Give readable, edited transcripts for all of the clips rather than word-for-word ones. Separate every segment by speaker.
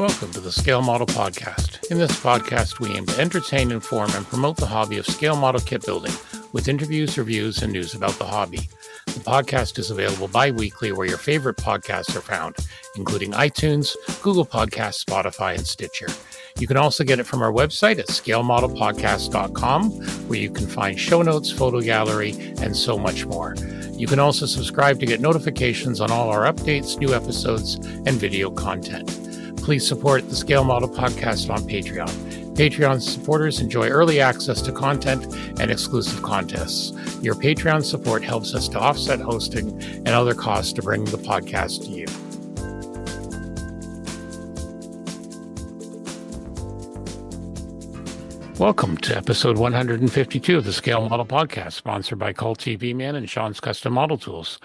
Speaker 1: Welcome to the Scale Model Podcast. In this podcast, we aim to entertain, inform, and promote the hobby of scale model kit building with interviews, reviews, and news about the hobby. The podcast is available bi-weekly where your favorite podcasts are found, including iTunes, Google Podcasts, Spotify, and Stitcher. You can also get it from our website at scalemodelpodcast.com, where you can find show notes, photo gallery, and so much more. You can also subscribe to get notifications on all our updates, new episodes, and video content. Please support the Scale Model Podcast on Patreon. Patreon supporters enjoy early access to content and exclusive contests. Your Patreon support helps us to offset hosting and other costs to bring the podcast to you. Welcome to episode 152 of the Scale Model Podcast, sponsored by Cult TV Man and Sean's Custom Model Tools.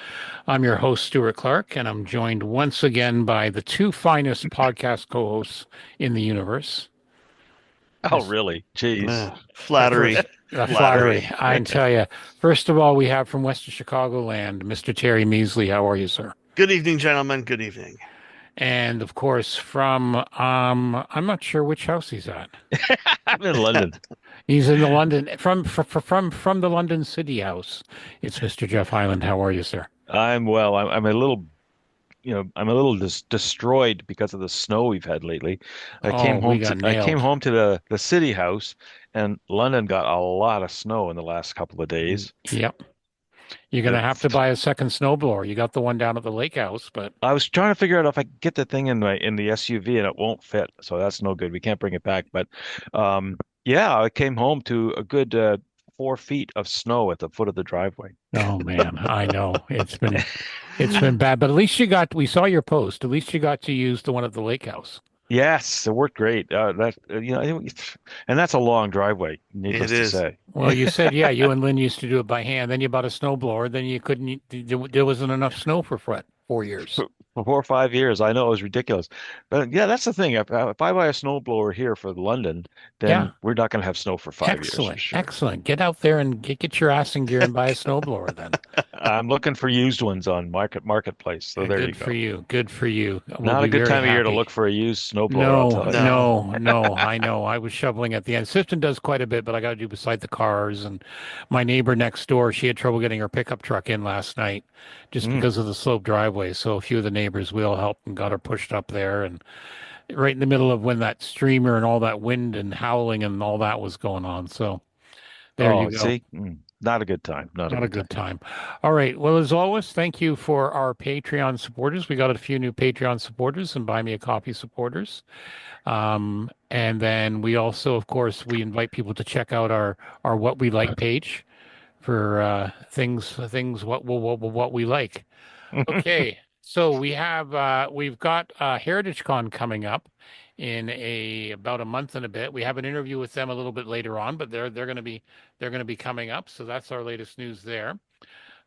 Speaker 1: I'm your host, Stuart Clark, and I'm joined once again by the two finest podcast co-hosts in the universe.
Speaker 2: Oh, really? Jeez.
Speaker 3: Flattery.
Speaker 1: Flattery, I tell you. First of all, we have from Western Chicagoland, Mr. Terry Measley. How are you, sir?
Speaker 3: Good evening, gentlemen. Good evening.
Speaker 1: And of course, from I'm not sure which house he's at.
Speaker 2: I'm in London.
Speaker 1: He's in the London from the London City House. It's Mr. Geoff Highland. How are you, sir?
Speaker 2: I'm well. I'm a little, destroyed because of the snow we've had lately. I came home to the city house, and London got a lot of snow in the last couple of days.
Speaker 1: Yep. You're going to have to buy a second snowblower. You got the one down at the lake house, but
Speaker 2: I was trying to figure out if I could get the thing in the SUV, and it won't fit. So that's no good. We can't bring it back. But yeah, I came home to a good 4 feet of snow at the foot of the driveway.
Speaker 1: Oh man, I know it's been bad. But at least we saw your post. At least you got to use the one at the lake house.
Speaker 2: Yes, it worked great. And that's a long driveway, needless to say.
Speaker 1: Well, you said, yeah, you and Lynn used to do it by hand. Then you bought a snowblower. Then you couldn't. There wasn't enough snow for 4 years.
Speaker 2: For 4 or 5 years, I know it was ridiculous. But yeah, that's the thing. If I buy a snowblower here for London, then we're not going to have snow for 5 years. For sure.
Speaker 1: Excellent. Get out there and get your ass in gear and buy a snowblower then.
Speaker 2: I'm looking for used ones on Marketplace. So there you go.
Speaker 1: Good for you.
Speaker 2: Not a good time of year to look for a used snowblower.
Speaker 1: No. I know. I was shoveling at the end. Sifton does quite a bit, but I got to do beside the cars. And my neighbor next door, she had trouble getting her pickup truck in last night just because of the sloped driveway. So a few of the neighbors, we all helped and got her pushed up there. And right in the middle of when that streamer and all that wind and howling and all that was going on. So there you go.
Speaker 2: See? Not a good time. Not a good time.
Speaker 1: All right. Well, as always, thank you for our Patreon supporters. We got a few new Patreon supporters and Buy Me a Coffee supporters. And then we also, of course, we invite people to check out our What We Like page for things what we like. Okay. So we've got Heritagecon coming up in about a month and a bit. We have an interview with them a little bit later on, but they're going to be coming up. So that's our latest news there.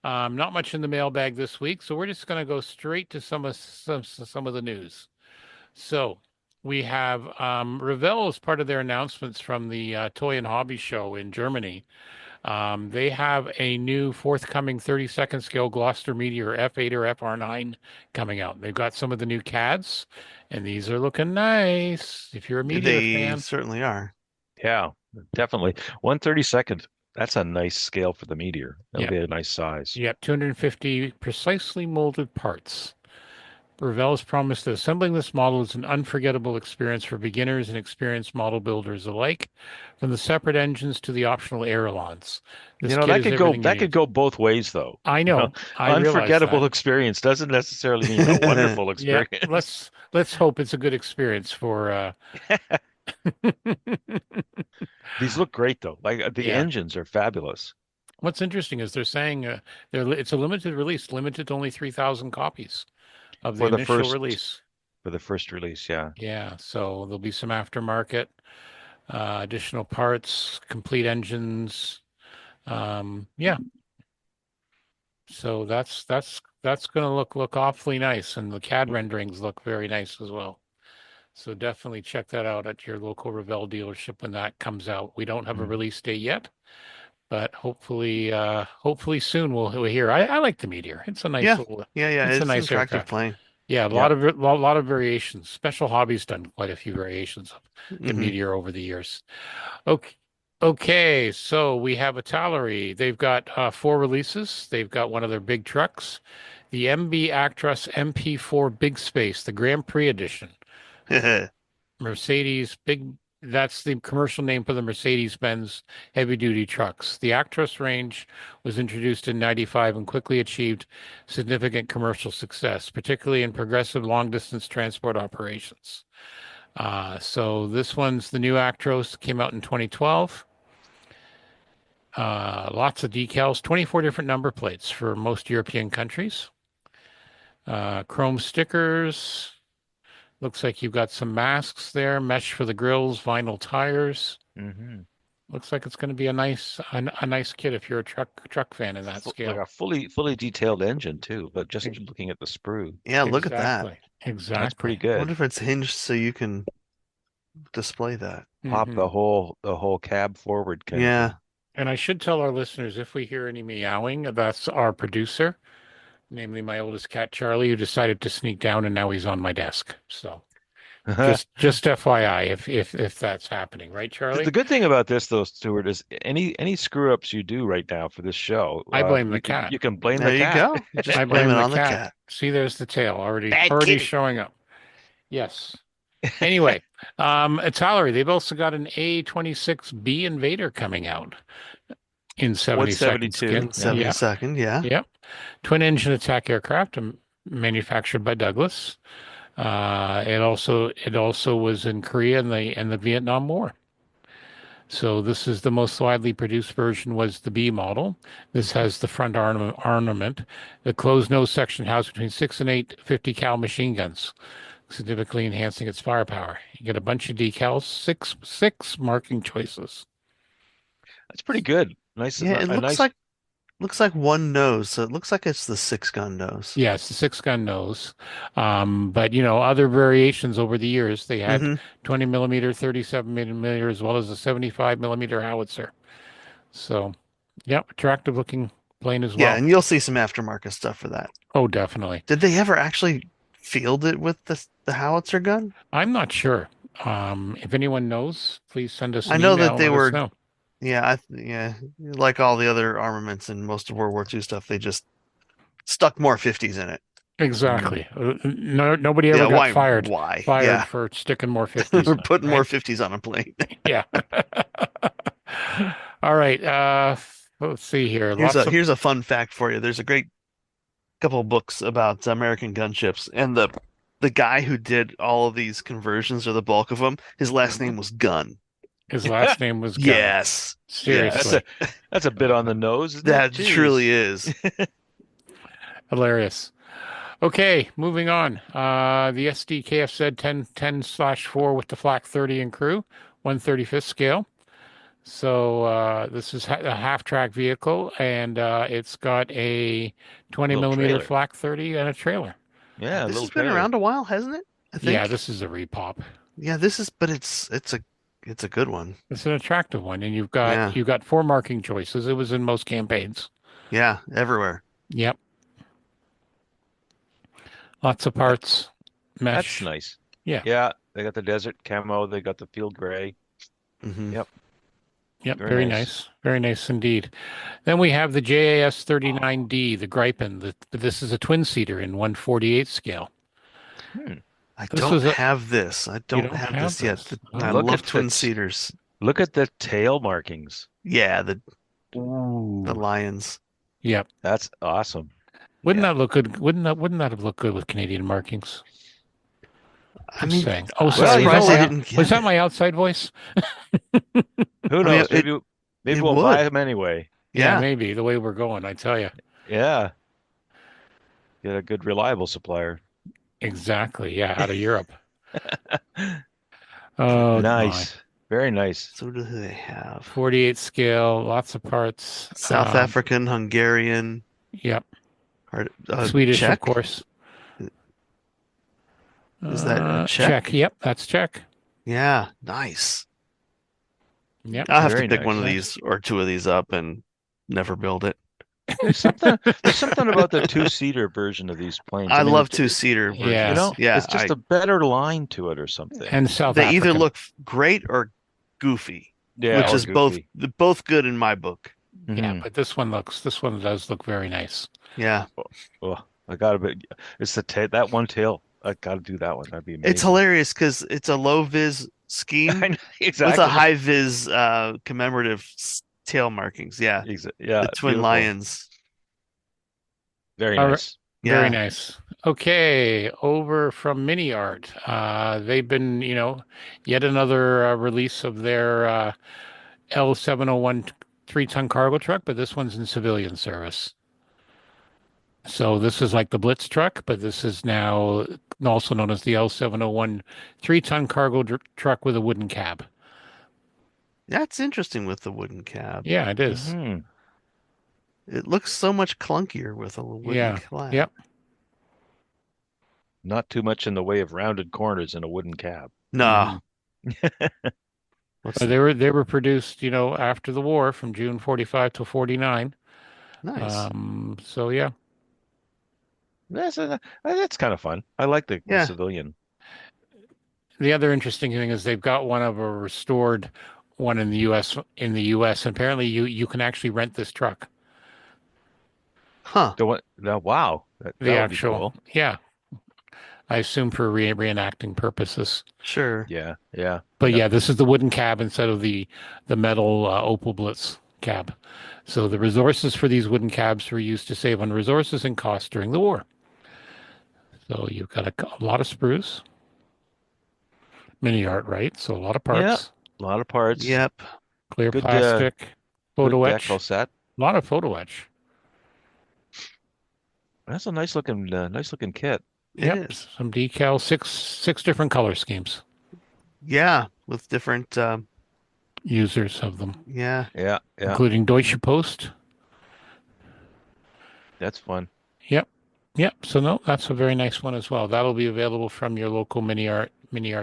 Speaker 1: Not much in the mailbag this week, so we're just going to go straight to some of the news. So we have Revell as part of their announcements from the Toy and Hobby Show in Germany. They have a new forthcoming 32nd scale Gloucester Meteor F8 or FR9 coming out. They've got some of the new CADs, and these are looking nice. If you're a Meteor fan,
Speaker 3: they certainly are.
Speaker 2: Yeah, definitely. 1/32. That's a nice scale for the Meteor. That'll be a nice size.
Speaker 1: You have 250 precisely molded parts. Revell has promised that assembling this model is an unforgettable experience for beginners and experienced model builders alike, from the separate engines to the optional ailerons.
Speaker 2: That could go both ways, though.
Speaker 1: I know.
Speaker 2: Unforgettable experience doesn't necessarily mean a wonderful experience.
Speaker 1: Yeah, let's hope it's a good experience for.
Speaker 2: These look great, though. Like the engines are fabulous.
Speaker 1: What's interesting is they're saying it's a limited release, limited to only 3,000 copies. Of the initial release.
Speaker 2: For the first release, yeah.
Speaker 1: Yeah, so there'll be some aftermarket, additional parts, complete engines. Yeah. So that's going to look awfully nice, and the CAD renderings look very nice as well. So definitely check that out at your local Revell dealership when that comes out. We don't have a release date yet, but hopefully soon we'll hear. I like the Meteor. It's a nice little.
Speaker 3: It's a nice
Speaker 1: attractive
Speaker 3: plane.
Speaker 1: Yeah, a
Speaker 2: Yep.
Speaker 1: lot of variations. Special Hobbies done quite a few variations of the
Speaker 3: Hmm.
Speaker 1: Meteor over the years. Okay, okay, so we have a Tallery. They've got four releases. They've got one of their big trucks, the MB Actros MP4 Big Space, the Grand Prix edition. Mercedes big. That's the commercial name for the Mercedes-Benz heavy-duty trucks. The Actros range was introduced in '95 and quickly achieved significant commercial success, particularly in progressive long-distance transport operations. So this one's the new Actros, came out in 2012. Lots of decals, 24 different number plates for most European countries. Chrome stickers. Looks like you've got some masks there, mesh for the grills, vinyl tires.
Speaker 2: Hmm.
Speaker 1: Looks like it's going to be a nice kit if you're a truck fan in that
Speaker 2: Like
Speaker 1: scale.
Speaker 2: a fully detailed engine too, but just looking at the sprue,
Speaker 3: Yeah, look at that.
Speaker 1: Exactly.
Speaker 2: that's pretty
Speaker 1: Exactly.
Speaker 3: I wonder
Speaker 2: good.
Speaker 3: if it's hinged so you can display that.
Speaker 2: Pop
Speaker 1: Hmm.
Speaker 2: the whole cab forward kind of
Speaker 3: Yeah.
Speaker 2: thing.
Speaker 1: And I should tell our listeners if we hear any meowing, that's our producer, namely my oldest cat Charlie, who decided to sneak down and now he's on my desk. So just FYI if that's happening, right,
Speaker 2: The
Speaker 1: Charlie?
Speaker 2: good thing about this, though, Stuart, is any screw ups you do right now for this show,
Speaker 1: I blame the cat.
Speaker 2: you can blame the
Speaker 3: There you
Speaker 2: cat.
Speaker 3: go. You
Speaker 1: I
Speaker 3: just blame
Speaker 1: blame
Speaker 3: it
Speaker 1: the
Speaker 3: on the
Speaker 1: cat.
Speaker 3: cat.
Speaker 1: See, there's the tail
Speaker 2: Bad
Speaker 1: already
Speaker 2: kitty.
Speaker 1: showing up. Yes. Anyway, at Tallery, they've also got an A26B Invader coming out in 72nd
Speaker 2: 172.
Speaker 1: scale.
Speaker 3: In
Speaker 2: Yeah.
Speaker 1: Yeah,
Speaker 3: 72nd, yeah.
Speaker 1: yeah. Twin engine attack aircraft manufactured by Douglas. It also was in Korea in the Vietnam War. So this is the most widely produced version was the B model. This has the front armament. The closed nose section housed between 6 and 8 50 cal machine guns, significantly enhancing its firepower. You get a bunch of decals, six marking choices.
Speaker 2: That's pretty good. Nice,
Speaker 3: Yeah, it
Speaker 2: a
Speaker 3: looks
Speaker 2: nice.
Speaker 3: like one nose, so it looks like it's the 6-gun nose.
Speaker 1: Yeah, it's the 6 gun nose. But other variations over the years, they had
Speaker 3: Hmm.
Speaker 1: 20 millimeter, 37 millimeter, as well as a 75 millimeter howitzer. So, yeah, attractive looking plane as
Speaker 3: Yeah,
Speaker 1: well.
Speaker 3: and you'll see some aftermarket stuff for that.
Speaker 1: Oh, definitely.
Speaker 3: Did they ever actually field it with the howitzer gun?
Speaker 1: I'm not sure. If anyone knows, please send us
Speaker 3: I
Speaker 1: an
Speaker 3: know
Speaker 1: email
Speaker 3: that
Speaker 1: and
Speaker 3: they
Speaker 1: let us
Speaker 3: were,
Speaker 1: know.
Speaker 3: yeah, like all the other armaments in most of World War II stuff, they just stuck more 50s in it.
Speaker 2: Mm.
Speaker 1: Exactly. No, nobody
Speaker 3: Yeah,
Speaker 1: ever got
Speaker 3: why?
Speaker 1: fired
Speaker 3: Why?
Speaker 1: fired
Speaker 3: Yeah,
Speaker 1: for sticking more 50s
Speaker 3: we're
Speaker 1: in it,
Speaker 3: putting more
Speaker 1: right?
Speaker 3: 50s on a plane.
Speaker 1: Yeah. All right. Let's see here.
Speaker 3: Here's
Speaker 1: Lots
Speaker 3: a
Speaker 1: of
Speaker 3: here's a fun fact for you. There's a great couple of books about American gunships, and the guy who did all of these conversions, or the bulk of them, his last
Speaker 1: Mhm.
Speaker 3: name was Gunn.
Speaker 1: His last name was Gunn.
Speaker 3: Yes,
Speaker 2: That's
Speaker 3: yes,
Speaker 1: Seriously.
Speaker 2: that's a bit on the nose, isn't it?
Speaker 3: that
Speaker 2: Jeez.
Speaker 3: truly is.
Speaker 1: Hilarious. Okay, moving on. The SDKFZ 10/4 with the Flak 30 and crew, 135th scale. So this is a half-track vehicle, and it's got a 20
Speaker 2: Little
Speaker 1: millimeter
Speaker 2: trailer.
Speaker 1: Flak 30 and a trailer.
Speaker 2: Yeah, a
Speaker 3: This
Speaker 2: little
Speaker 3: has been
Speaker 2: trailer.
Speaker 3: around a while, hasn't it? I
Speaker 1: Yeah,
Speaker 3: think.
Speaker 1: this is a repop.
Speaker 3: Yeah, this is, but it's a good one.
Speaker 1: It's an attractive one, and
Speaker 3: Yeah,
Speaker 1: you've got four marking choices. It was in most campaigns.
Speaker 3: yeah, everywhere.
Speaker 1: Yep, lots of
Speaker 2: That,
Speaker 1: parts,
Speaker 2: that's
Speaker 1: mesh.
Speaker 2: nice.
Speaker 1: Yeah,
Speaker 2: Yeah, they got the desert camo. They got the field gray.
Speaker 3: Hmm.
Speaker 2: Yep,
Speaker 1: yep,
Speaker 2: very nice.
Speaker 1: very nice indeed. Then we have the JAS 39D, the Gripen. This is a twin seater in 148 scale.
Speaker 2: Hmm.
Speaker 3: I
Speaker 1: This
Speaker 3: don't
Speaker 1: was a
Speaker 3: have this. I
Speaker 1: You
Speaker 3: don't
Speaker 1: don't
Speaker 3: have
Speaker 1: have
Speaker 3: this yet.
Speaker 1: this.
Speaker 3: I
Speaker 1: Oh,
Speaker 2: Look
Speaker 3: love
Speaker 2: at the
Speaker 3: twin seaters.
Speaker 2: look at the tail markings.
Speaker 3: Yeah, the
Speaker 1: ooh,
Speaker 3: lions.
Speaker 1: yep.
Speaker 2: That's awesome.
Speaker 1: Wouldn't
Speaker 3: Yeah.
Speaker 1: that look good? Wouldn't that have looked good with Canadian markings?
Speaker 3: I
Speaker 1: Just
Speaker 3: mean,
Speaker 1: saying. Oh,
Speaker 3: I'm
Speaker 2: Well,
Speaker 1: sorry.
Speaker 2: you know
Speaker 3: surprised they
Speaker 2: what?
Speaker 3: didn't
Speaker 1: Was
Speaker 3: get
Speaker 1: that
Speaker 3: it.
Speaker 1: my outside voice?
Speaker 2: Who
Speaker 3: I mean,
Speaker 2: knows? Maybe
Speaker 3: it
Speaker 2: we'll buy
Speaker 3: would.
Speaker 2: them anyway.
Speaker 1: Yeah,
Speaker 3: Yeah.
Speaker 1: maybe the way we're going, I tell you.
Speaker 2: Yeah, get a good reliable supplier.
Speaker 1: Exactly. Yeah, out of Europe. Oh my.
Speaker 2: Nice. Very nice.
Speaker 3: So do they have?
Speaker 1: 48 scale, lots of parts.
Speaker 3: South African, Hungarian,
Speaker 1: Yep.
Speaker 3: or
Speaker 1: Swedish, of
Speaker 3: Czech?
Speaker 1: course.
Speaker 3: Is that a
Speaker 1: Czech.
Speaker 3: Czech?
Speaker 1: Yep, that's Czech.
Speaker 3: Yeah, nice.
Speaker 1: Yep.
Speaker 3: I'll have to
Speaker 2: Very
Speaker 3: pick one
Speaker 2: nice.
Speaker 3: of
Speaker 1: Nice.
Speaker 3: these or two of these up and never build it.
Speaker 2: There's something about the two-seater version of these planes.
Speaker 3: I
Speaker 2: I mean,
Speaker 3: love two-seater
Speaker 1: Yeah,
Speaker 3: versions. Yeah,
Speaker 2: it's just a better line to it or something.
Speaker 1: and South
Speaker 3: they either
Speaker 1: African.
Speaker 3: look great or goofy,
Speaker 2: Yeah,
Speaker 3: which
Speaker 2: or
Speaker 3: is both
Speaker 2: goofy.
Speaker 3: both good in my book.
Speaker 1: Yeah,
Speaker 2: Hmm
Speaker 1: but this one does look very nice.
Speaker 3: Yeah.
Speaker 2: Oh, I gotta be. It's the ta that one tail. I gotta do that one. That'd be
Speaker 3: It's
Speaker 2: amazing.
Speaker 3: hilarious because it's a low vis scheme
Speaker 2: I know,
Speaker 3: with a
Speaker 2: exactly.
Speaker 3: high vis commemorative tail markings. Yeah.
Speaker 2: Yeah,
Speaker 3: The twin
Speaker 2: beautiful.
Speaker 3: lions.
Speaker 2: Very
Speaker 1: All right,
Speaker 2: nice.
Speaker 1: very
Speaker 3: Yeah.
Speaker 1: nice. Okay, over from Mini Art. They've been, yet another release of their L701 3-ton cargo truck, but this one's in civilian service. So this is like the Blitz truck, but this is now also known as the L701 3-ton cargo truck with a wooden cab.
Speaker 3: That's interesting with the wooden cab.
Speaker 1: Yeah, it is.
Speaker 2: Hmm
Speaker 3: It looks so much clunkier with a wooden
Speaker 1: Yeah.
Speaker 3: cab.
Speaker 1: Yep.
Speaker 2: Not too much in the way of rounded corners in a wooden cab.
Speaker 3: Nah.
Speaker 1: hmm
Speaker 3: What's
Speaker 1: They were produced, after the war from June 45 to 49.
Speaker 3: nice?
Speaker 1: So yeah.
Speaker 2: That's kind of fun. I like the
Speaker 3: Yeah.
Speaker 2: civilian.
Speaker 1: The other interesting thing is they've got one of a restored one in the US. And apparently you can actually rent this truck.
Speaker 3: Huh.
Speaker 2: The one, the, wow, that
Speaker 1: The
Speaker 2: would be
Speaker 1: actual,
Speaker 2: cool.
Speaker 1: yeah, I assume for reenacting purposes.
Speaker 3: Sure.
Speaker 2: Yeah, yeah,
Speaker 1: But
Speaker 2: yep.
Speaker 1: yeah, this is the wooden cab instead of the metal Opel Blitz cab. So the resources for these wooden cabs were used to save on resources and costs during the war. So you've got a lot of sprues, mini art, right? So a lot of
Speaker 2: Yeah,
Speaker 1: parts,
Speaker 2: a lot of parts.
Speaker 3: Yep.
Speaker 1: clear
Speaker 2: Good,
Speaker 1: plastic,
Speaker 2: good
Speaker 1: photo
Speaker 2: decal
Speaker 1: etch,
Speaker 2: set.
Speaker 1: a lot of photo etch.
Speaker 2: That's a nice looking kit.
Speaker 3: It
Speaker 1: Yep,
Speaker 3: is.
Speaker 1: some decals, six different color schemes.
Speaker 3: Yeah. With different
Speaker 1: Users of them,
Speaker 3: yeah.
Speaker 2: Yeah, yeah,
Speaker 1: including Deutsche Post.
Speaker 2: that's fun.
Speaker 1: Yep. Yep. So no, that's a very nice one as well. That'll be available from your local mini art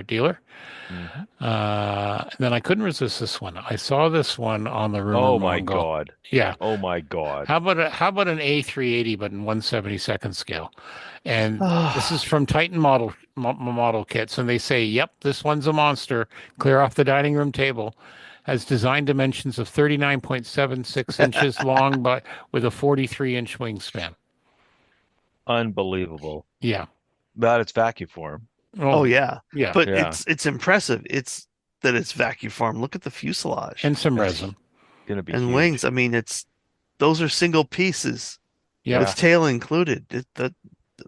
Speaker 1: dealer.
Speaker 2: Hmm
Speaker 1: And then I couldn't resist this one. I saw this one on the rumor
Speaker 2: Oh my
Speaker 1: Mongo.
Speaker 2: God.
Speaker 1: Yeah.
Speaker 2: Oh my God.
Speaker 1: How about an A380 but in 1/72nd scale? And this is
Speaker 3: Oh,
Speaker 1: from Titan model kits, and they say, "Yep, this one's a monster. Clear off the dining room table." Has design dimensions of 39.76 inches long, but with a 43-inch wingspan.
Speaker 2: Unbelievable.
Speaker 1: Yeah.
Speaker 2: But it's vacuum form.
Speaker 3: oh
Speaker 1: Oh,
Speaker 3: yeah.
Speaker 1: yeah.
Speaker 3: But
Speaker 2: Yeah,
Speaker 3: it's impressive. It's that it's vacuum formed. Look at the fuselage
Speaker 1: And some
Speaker 2: that's
Speaker 1: resin.
Speaker 2: gonna be
Speaker 3: and wings.
Speaker 2: huge.
Speaker 3: I mean, it's those are single pieces
Speaker 1: Yep.
Speaker 3: with
Speaker 2: Yeah,
Speaker 3: tail included.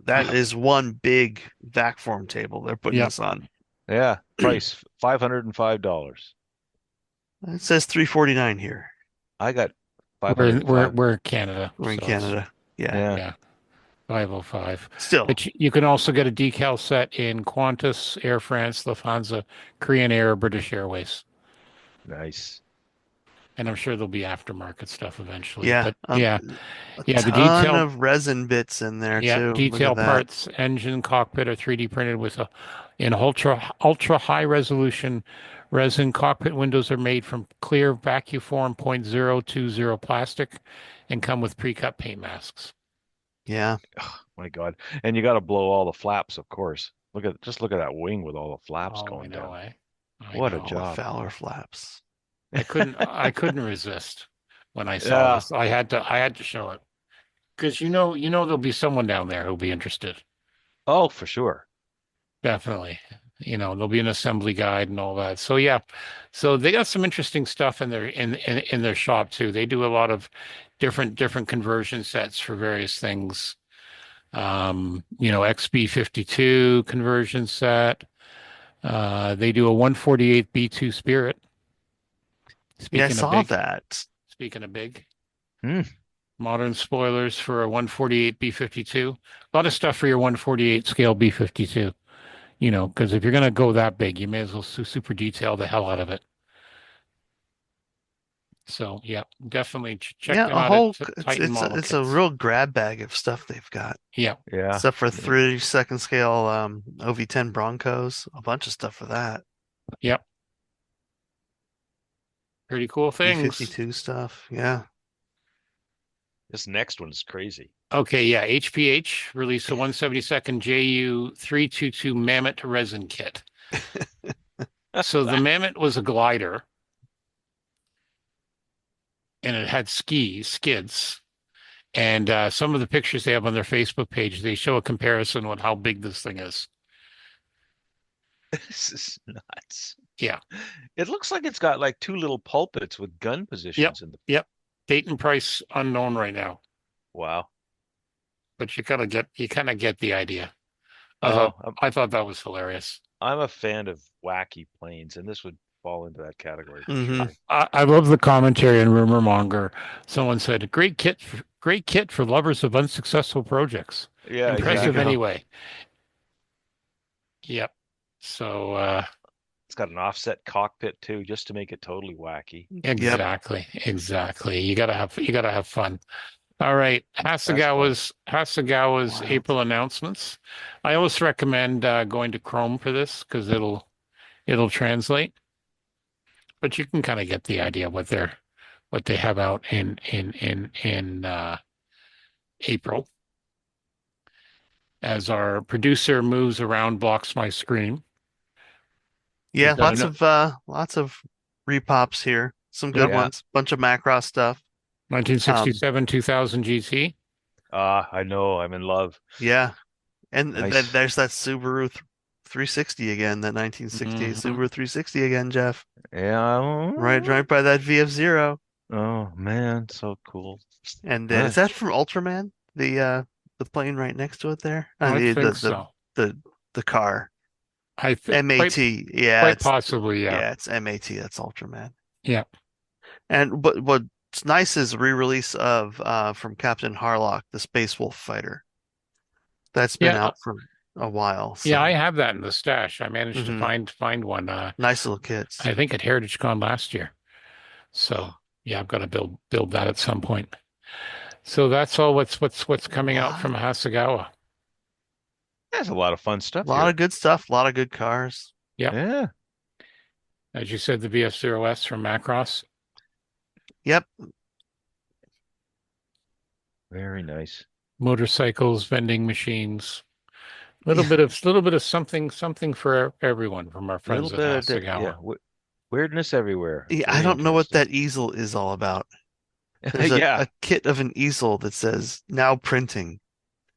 Speaker 3: That is one big vac form table they're putting
Speaker 1: Yep.
Speaker 3: this on.
Speaker 2: yeah. Price $505.
Speaker 3: It says 349 here.
Speaker 2: I got
Speaker 1: We're in, we're
Speaker 2: 505.
Speaker 1: we're in Canada,
Speaker 3: We're in
Speaker 1: so it's
Speaker 3: Canada. Yeah.
Speaker 2: Yeah.
Speaker 1: yeah, 505.
Speaker 3: Still,
Speaker 1: But you can also get a decal set in Qantas, Air France, Lufthansa, Korean Air, British Airways.
Speaker 2: Nice.
Speaker 1: And I'm sure there'll be aftermarket stuff eventually.
Speaker 3: yeah.
Speaker 1: But yeah,
Speaker 3: A
Speaker 1: yeah, the
Speaker 3: ton
Speaker 1: detail,
Speaker 3: of resin bits in there
Speaker 1: yeah,
Speaker 3: too. Look at
Speaker 1: detail
Speaker 3: that.
Speaker 1: parts, engine, cockpit are 3D printed with in ultra high resolution resin. Cockpit windows are made from clear vacuum form .020 plastic and come with pre-cut paint masks.
Speaker 3: Yeah.
Speaker 2: My God. And you got to blow all the flaps, of course. Look at that wing with all the flaps
Speaker 1: Oh, I
Speaker 2: going
Speaker 1: know,
Speaker 2: down.
Speaker 1: eh? I
Speaker 2: What a
Speaker 3: All the
Speaker 1: know.
Speaker 2: job.
Speaker 3: Fowler flaps.
Speaker 1: I couldn't resist when I saw
Speaker 2: Yeah.
Speaker 1: this. I had to show it because there'll be someone down there who'll be interested.
Speaker 2: Oh, for sure.
Speaker 1: Definitely. There'll be an assembly guide and all that. So yeah. So they got some interesting stuff in their shop too. They do a lot of different conversion sets for various things. XB52 conversion set. They do a 148 B2 Spirit.
Speaker 3: Yeah, I
Speaker 1: Speaking of
Speaker 3: saw
Speaker 1: big,
Speaker 3: that.
Speaker 1: speaking of big.
Speaker 2: Hmm.
Speaker 1: Modern spoilers for a 148 B52. A lot of stuff for your 148 scale B52, because if you're going to go that big, you may as well super detail the hell out of it. So, yeah, definitely check
Speaker 3: Yeah,
Speaker 1: them
Speaker 3: a
Speaker 1: out at
Speaker 3: whole
Speaker 1: Titan Model
Speaker 3: it's a
Speaker 1: Kits.
Speaker 3: real grab bag of stuff they've got.
Speaker 1: Yeah,
Speaker 2: Yeah.
Speaker 3: Stuff for
Speaker 2: Yeah.
Speaker 3: 32nd scale OV10 Broncos, a bunch of stuff for that.
Speaker 1: yep. Pretty cool things.
Speaker 3: B52 stuff. Yeah.
Speaker 2: This next one is crazy.
Speaker 1: Okay, yeah. HPH released a 172nd JU 322 Mammoth resin kit. So the Mammoth was a glider and it had skids. And some of the pictures they have on their Facebook page, they show a comparison with how big this thing is.
Speaker 2: This is nuts.
Speaker 1: Yeah.
Speaker 2: It looks like it's got like two little pulpits with gun
Speaker 1: Yep.
Speaker 2: positions in the.
Speaker 1: Yep. Date and price unknown right now,
Speaker 2: Wow.
Speaker 1: but you kind of get the idea. I thought
Speaker 2: Oh,
Speaker 1: I thought that was hilarious.
Speaker 2: I'm a fan of wacky planes, and this would fall into that category for
Speaker 3: Hmm.
Speaker 2: sure.
Speaker 1: I love the commentary in Rumor Monger. Someone said, great kit for lovers of unsuccessful projects.
Speaker 2: Yeah,
Speaker 1: Impressive
Speaker 3: go.
Speaker 2: exactly.
Speaker 1: anyway. Yep. So
Speaker 2: It's got an offset cockpit too, just to make it totally wacky.
Speaker 3: Yep.
Speaker 1: exactly. You gotta have fun. All right,
Speaker 2: That's fun.
Speaker 1: Hasagawa's
Speaker 3: Wild.
Speaker 1: April announcements. I always recommend going to Chrome for this because it'll translate, but you can kind of get the idea what they have out in April. As our producer moves around, blocks my screen.
Speaker 3: Yeah,
Speaker 1: We've got
Speaker 3: lots of repops here. Some good
Speaker 1: Yep,
Speaker 2: Yeah.
Speaker 3: ones. Bunch of Macross stuff.
Speaker 1: 1967 2000 GT.
Speaker 2: I know. I'm in love.
Speaker 3: Yeah. And
Speaker 2: Nice.
Speaker 3: there's that Subaru 360 again, that 1968
Speaker 1: Mhm.
Speaker 3: Subaru 360 again, Jeff.
Speaker 2: Yeah.
Speaker 3: Right by that VF0.
Speaker 2: Oh man, so cool.
Speaker 3: And then
Speaker 2: Huh.
Speaker 3: is that from Ultraman? The plane right next to it there?
Speaker 1: I
Speaker 3: The
Speaker 1: think so.
Speaker 3: the car.
Speaker 1: I think
Speaker 3: MAT. Yeah,
Speaker 1: quite possibly, yeah.
Speaker 3: it's MAT, that's Ultraman.
Speaker 1: Yeah.
Speaker 3: And what's nice is re-release of from Captain Harlock, the Space Wolf fighter. That's been
Speaker 1: Yeah,
Speaker 3: out for a while,
Speaker 1: yeah, I
Speaker 3: so
Speaker 1: have that in the stash. I managed to
Speaker 3: hmm
Speaker 1: find one
Speaker 3: nice little kits.
Speaker 1: I think at Heritagecon last year. So, yeah, I've got to build that at some point. So that's all what's coming out
Speaker 3: Lot,
Speaker 1: from Hasagawa.
Speaker 2: There's a lot of fun stuff
Speaker 3: lot
Speaker 2: here.
Speaker 3: of good stuff, a lot of good cars.
Speaker 1: Yep.
Speaker 2: Yeah.
Speaker 1: As you said, the VF0S from Macross.
Speaker 3: Yep.
Speaker 2: Very nice.
Speaker 1: Motorcycles, vending machines.
Speaker 3: Yeah.
Speaker 1: Little bit of something for everyone from our
Speaker 2: Little
Speaker 1: friends at
Speaker 2: bit of yeah,
Speaker 1: Hasagawa.
Speaker 2: weirdness everywhere.
Speaker 3: Yeah, I
Speaker 2: Very
Speaker 3: don't know what
Speaker 2: interesting.
Speaker 3: that easel is all about. There's
Speaker 2: Yeah,
Speaker 3: a kit of an easel that says now printing.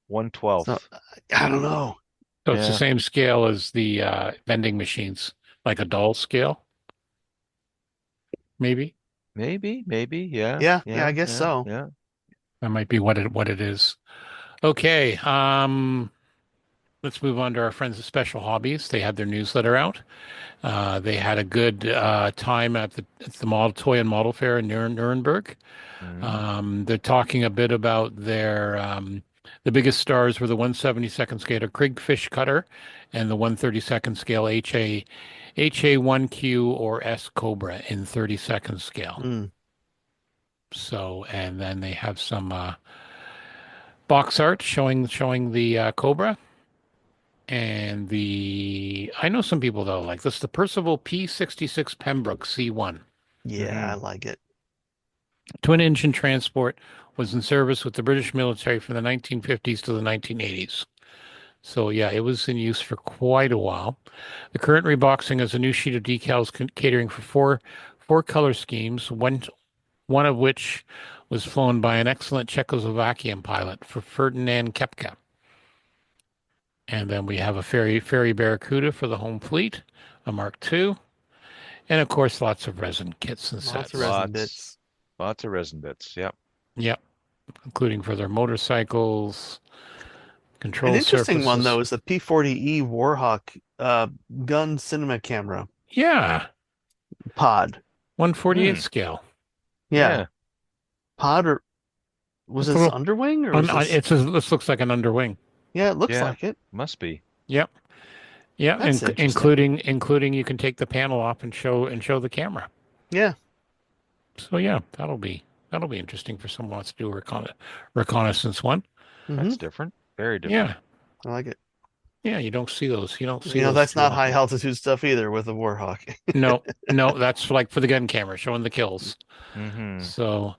Speaker 3: So
Speaker 2: 1/12.
Speaker 3: I don't know.
Speaker 1: So it's the
Speaker 2: Yeah,
Speaker 1: same scale as the vending machines, like a doll scale, maybe.
Speaker 2: maybe. Yeah,
Speaker 3: Yeah, I guess so.
Speaker 2: yeah.
Speaker 1: That might be what it is. Okay, let's move on to our friends at Special Hobbies. They had their newsletter out. They had a good time at the model toy and model fair in Nuremberg.
Speaker 2: Mm.
Speaker 1: They're talking a bit about their the biggest stars were the 172nd scale Krig fish cutter and the 132nd scale HA1Q or S Cobra in 32nd scale.
Speaker 3: Mm.
Speaker 1: So, and then they have some box art showing the Cobra and the. I know some people though like this. The Percival P66 Pembroke C1
Speaker 3: Yeah, I
Speaker 2: Hmm.
Speaker 3: like it.
Speaker 1: twin engine transport was in service with the British military from the 1950s to the 1980s. So yeah, it was in use for quite a while. The current reboxing is a new sheet of decals catering for four color schemes. One of which was flown by an excellent Czechoslovakian pilot for Ferdinand Kepka. And then we have a Ferry Barracuda for the home fleet, a Mark II, and of course lots of resin kits and
Speaker 3: Lots
Speaker 1: sets.
Speaker 3: of resin
Speaker 2: Lots,
Speaker 3: bits.
Speaker 2: lots of resin bits. Yep.
Speaker 1: Yep, including for their motorcycles,
Speaker 3: An
Speaker 1: control
Speaker 3: interesting one though
Speaker 1: surfaces.
Speaker 3: is the P40E Warhawk gun cinema camera
Speaker 1: Yeah,
Speaker 3: pod.
Speaker 1: 148
Speaker 2: Hmm.
Speaker 1: scale.
Speaker 3: Yeah,
Speaker 2: Yeah.
Speaker 3: pod or was
Speaker 1: It's a
Speaker 3: this
Speaker 1: little.
Speaker 3: underwing or was this?
Speaker 1: This looks like an underwing.
Speaker 3: Yeah, it looks
Speaker 2: Yeah.
Speaker 3: like it.
Speaker 2: Must be.
Speaker 1: Yep. Yeah,
Speaker 3: That's interesting.
Speaker 1: including you can take the panel off and show the camera.
Speaker 3: Yeah.
Speaker 1: So yeah, that'll be interesting for someone who wants to do a reconnaissance one.
Speaker 3: Hmm.
Speaker 2: That's different. Very different.
Speaker 1: Yeah.
Speaker 3: I like it.
Speaker 1: Yeah, you don't see those. You don't see those
Speaker 3: That's
Speaker 1: too
Speaker 3: not high
Speaker 1: often.
Speaker 3: altitude stuff either with a Warhawk.
Speaker 1: No, no, that's like for the gun camera, showing the kills.
Speaker 2: Mm-hmm.
Speaker 1: So,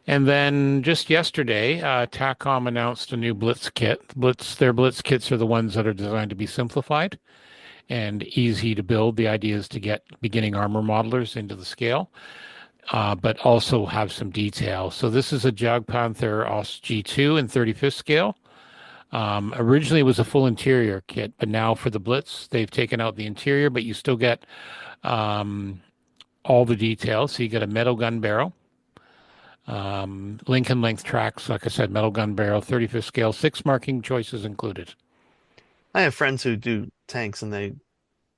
Speaker 1: and then just yesterday, TACOM announced a new Blitz kit. Their Blitz kits are the ones that are designed to be simplified and easy to build. The idea is to get beginning armor modelers into the scale, but also have some detail. So this is a Jag Panther OS G2 in 35th scale. Originally, it was a full interior kit, but now for the Blitz, they've taken out the interior, but you still get um, all the details. So you get a metal gun barrel, Lincoln length tracks, like I said, metal gun barrel, 35th scale, 6 marking choices included.
Speaker 3: I have friends who do tanks, and a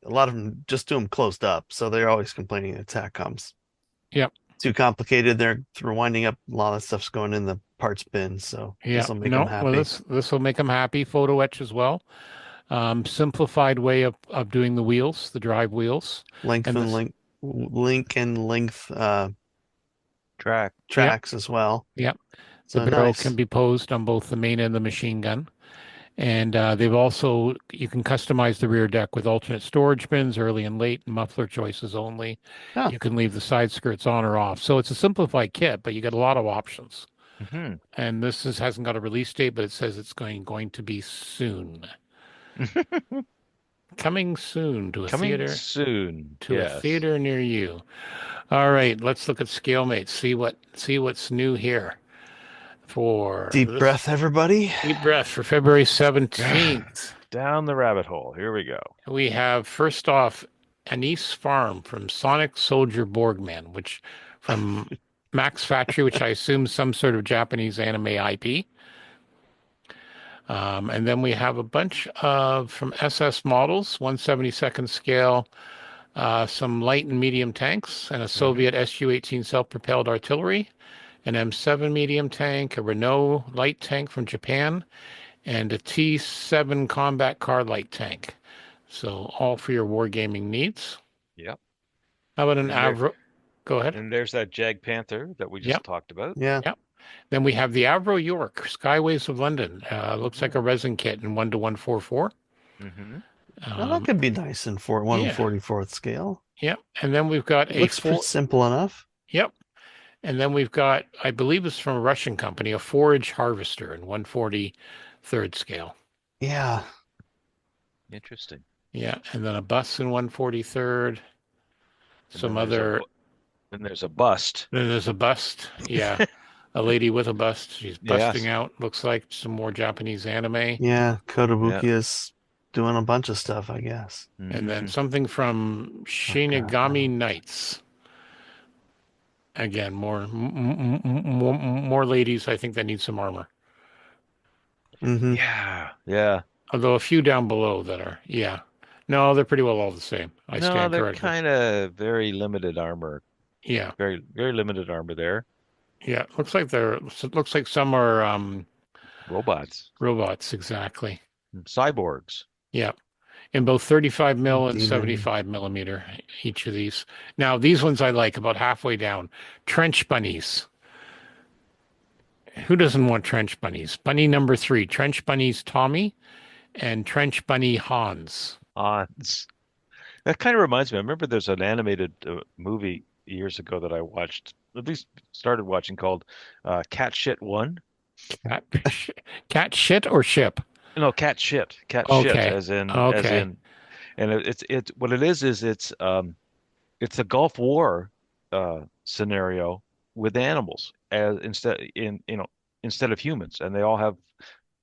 Speaker 3: lot of them just do them closed up, so they're always complaining attack comes
Speaker 1: Yep.
Speaker 3: too complicated. They're winding up a lot of stuff's going in the parts bin, so
Speaker 1: Yeah.
Speaker 3: this will make them
Speaker 1: No, well,
Speaker 3: happy.
Speaker 1: this will make them happy. Photo etch as well. Simplified way of doing the wheels, the drive wheels.
Speaker 3: Length
Speaker 1: And
Speaker 3: and
Speaker 1: this,
Speaker 3: length
Speaker 2: Track.
Speaker 1: yep,
Speaker 3: tracks as well.
Speaker 1: yep. The
Speaker 3: So
Speaker 1: barrel
Speaker 3: nice.
Speaker 1: can be posed on both the main and the machine gun. And they've also, you can customize the rear deck with alternate storage bins, early and late, and muffler choices only.
Speaker 3: Huh.
Speaker 1: You can leave the side skirts on or off. So it's a simplified kit, but you get a lot of options.
Speaker 2: Mm-hmm.
Speaker 1: And hasn't got a release date, but it says it's going to be soon. Coming soon to a
Speaker 2: Coming
Speaker 1: theater
Speaker 2: soon.
Speaker 1: to a
Speaker 2: Yes.
Speaker 1: theater near you. All right, let's look at ScaleMate. See what's new here for
Speaker 3: Deep
Speaker 1: this
Speaker 3: breath, everybody.
Speaker 1: deep breath for February 17th.
Speaker 2: Down the rabbit hole. Here we go.
Speaker 1: We have first off Anise Farm from Sonic Soldier Borgman, which from Max Factory, which I assume some sort of Japanese anime IP. And then we have a bunch of from SS models, 1/72nd scale, some light and medium tanks, and a Soviet Su-18 self-propelled artillery, an M7 medium tank, a Renault light tank from Japan, and a T7 combat car light tank. So all for your wargaming needs.
Speaker 2: Yep.
Speaker 1: How about an
Speaker 2: And there,
Speaker 1: Avro? Go ahead.
Speaker 2: and there's that Jag Panther that we just
Speaker 1: Yep.
Speaker 2: talked about.
Speaker 3: Yeah.
Speaker 1: Yep. Then we have the Avro York Skyways of London. Looks like a
Speaker 2: Mm-hmm.
Speaker 1: resin kit in 1:144.
Speaker 2: Mm-hmm.
Speaker 3: Well, that could be nice in
Speaker 1: Yeah.
Speaker 3: 1/44th scale.
Speaker 1: Yep. And then we've got
Speaker 3: It
Speaker 1: a
Speaker 3: looks pretty simple enough.
Speaker 1: Yep. And then we've got, I believe it's from a Russian company, a forage harvester in 1/43rd scale.
Speaker 3: Yeah.
Speaker 2: Interesting.
Speaker 1: Yeah. And then a bus in 1/43rd.
Speaker 2: And
Speaker 1: Some
Speaker 2: then there's
Speaker 1: other,
Speaker 2: then there's a bust.
Speaker 1: then there's a bust. Yeah. A lady with a bust. She's busting
Speaker 2: Yes.
Speaker 1: out. Looks like some more Japanese anime.
Speaker 3: Yeah. Kotobuki
Speaker 2: Yeah.
Speaker 3: is doing a bunch of stuff, I guess.
Speaker 1: And then
Speaker 2: Mhm.
Speaker 1: something from Shinigami Knights. Again, more ladies, I think, that need some armor.
Speaker 3: Hmm.
Speaker 2: Yeah.
Speaker 1: Although a few down below that are, yeah. No, they're pretty well all the same. I
Speaker 2: No,
Speaker 1: stand
Speaker 2: they're
Speaker 1: corrected.
Speaker 2: kind of very limited armor.
Speaker 1: Yeah.
Speaker 2: Very, very limited armor there.
Speaker 1: Yeah. Looks like some are
Speaker 2: Robots.
Speaker 1: robots, exactly.
Speaker 2: Cyborgs.
Speaker 1: Yeah. In both 35 mil and
Speaker 3: Demon.
Speaker 1: 75 millimeter, each of these. Now, these ones I like about halfway down. Trench bunnies. Who doesn't want trench bunnies? Bunny number 3, trench bunnies Tommy and trench bunny Hans.
Speaker 2: That kind of reminds me. I remember there's an animated movie years ago that I watched, at least started watching, called Cat Shit 1.
Speaker 1: Cat shit or ship?
Speaker 2: No, Cat Shit. Cat Shit,
Speaker 1: Okay.
Speaker 2: as in,
Speaker 1: Okay.
Speaker 2: and it's what it is it's a Gulf War scenario with animals as instead of humans, and they all have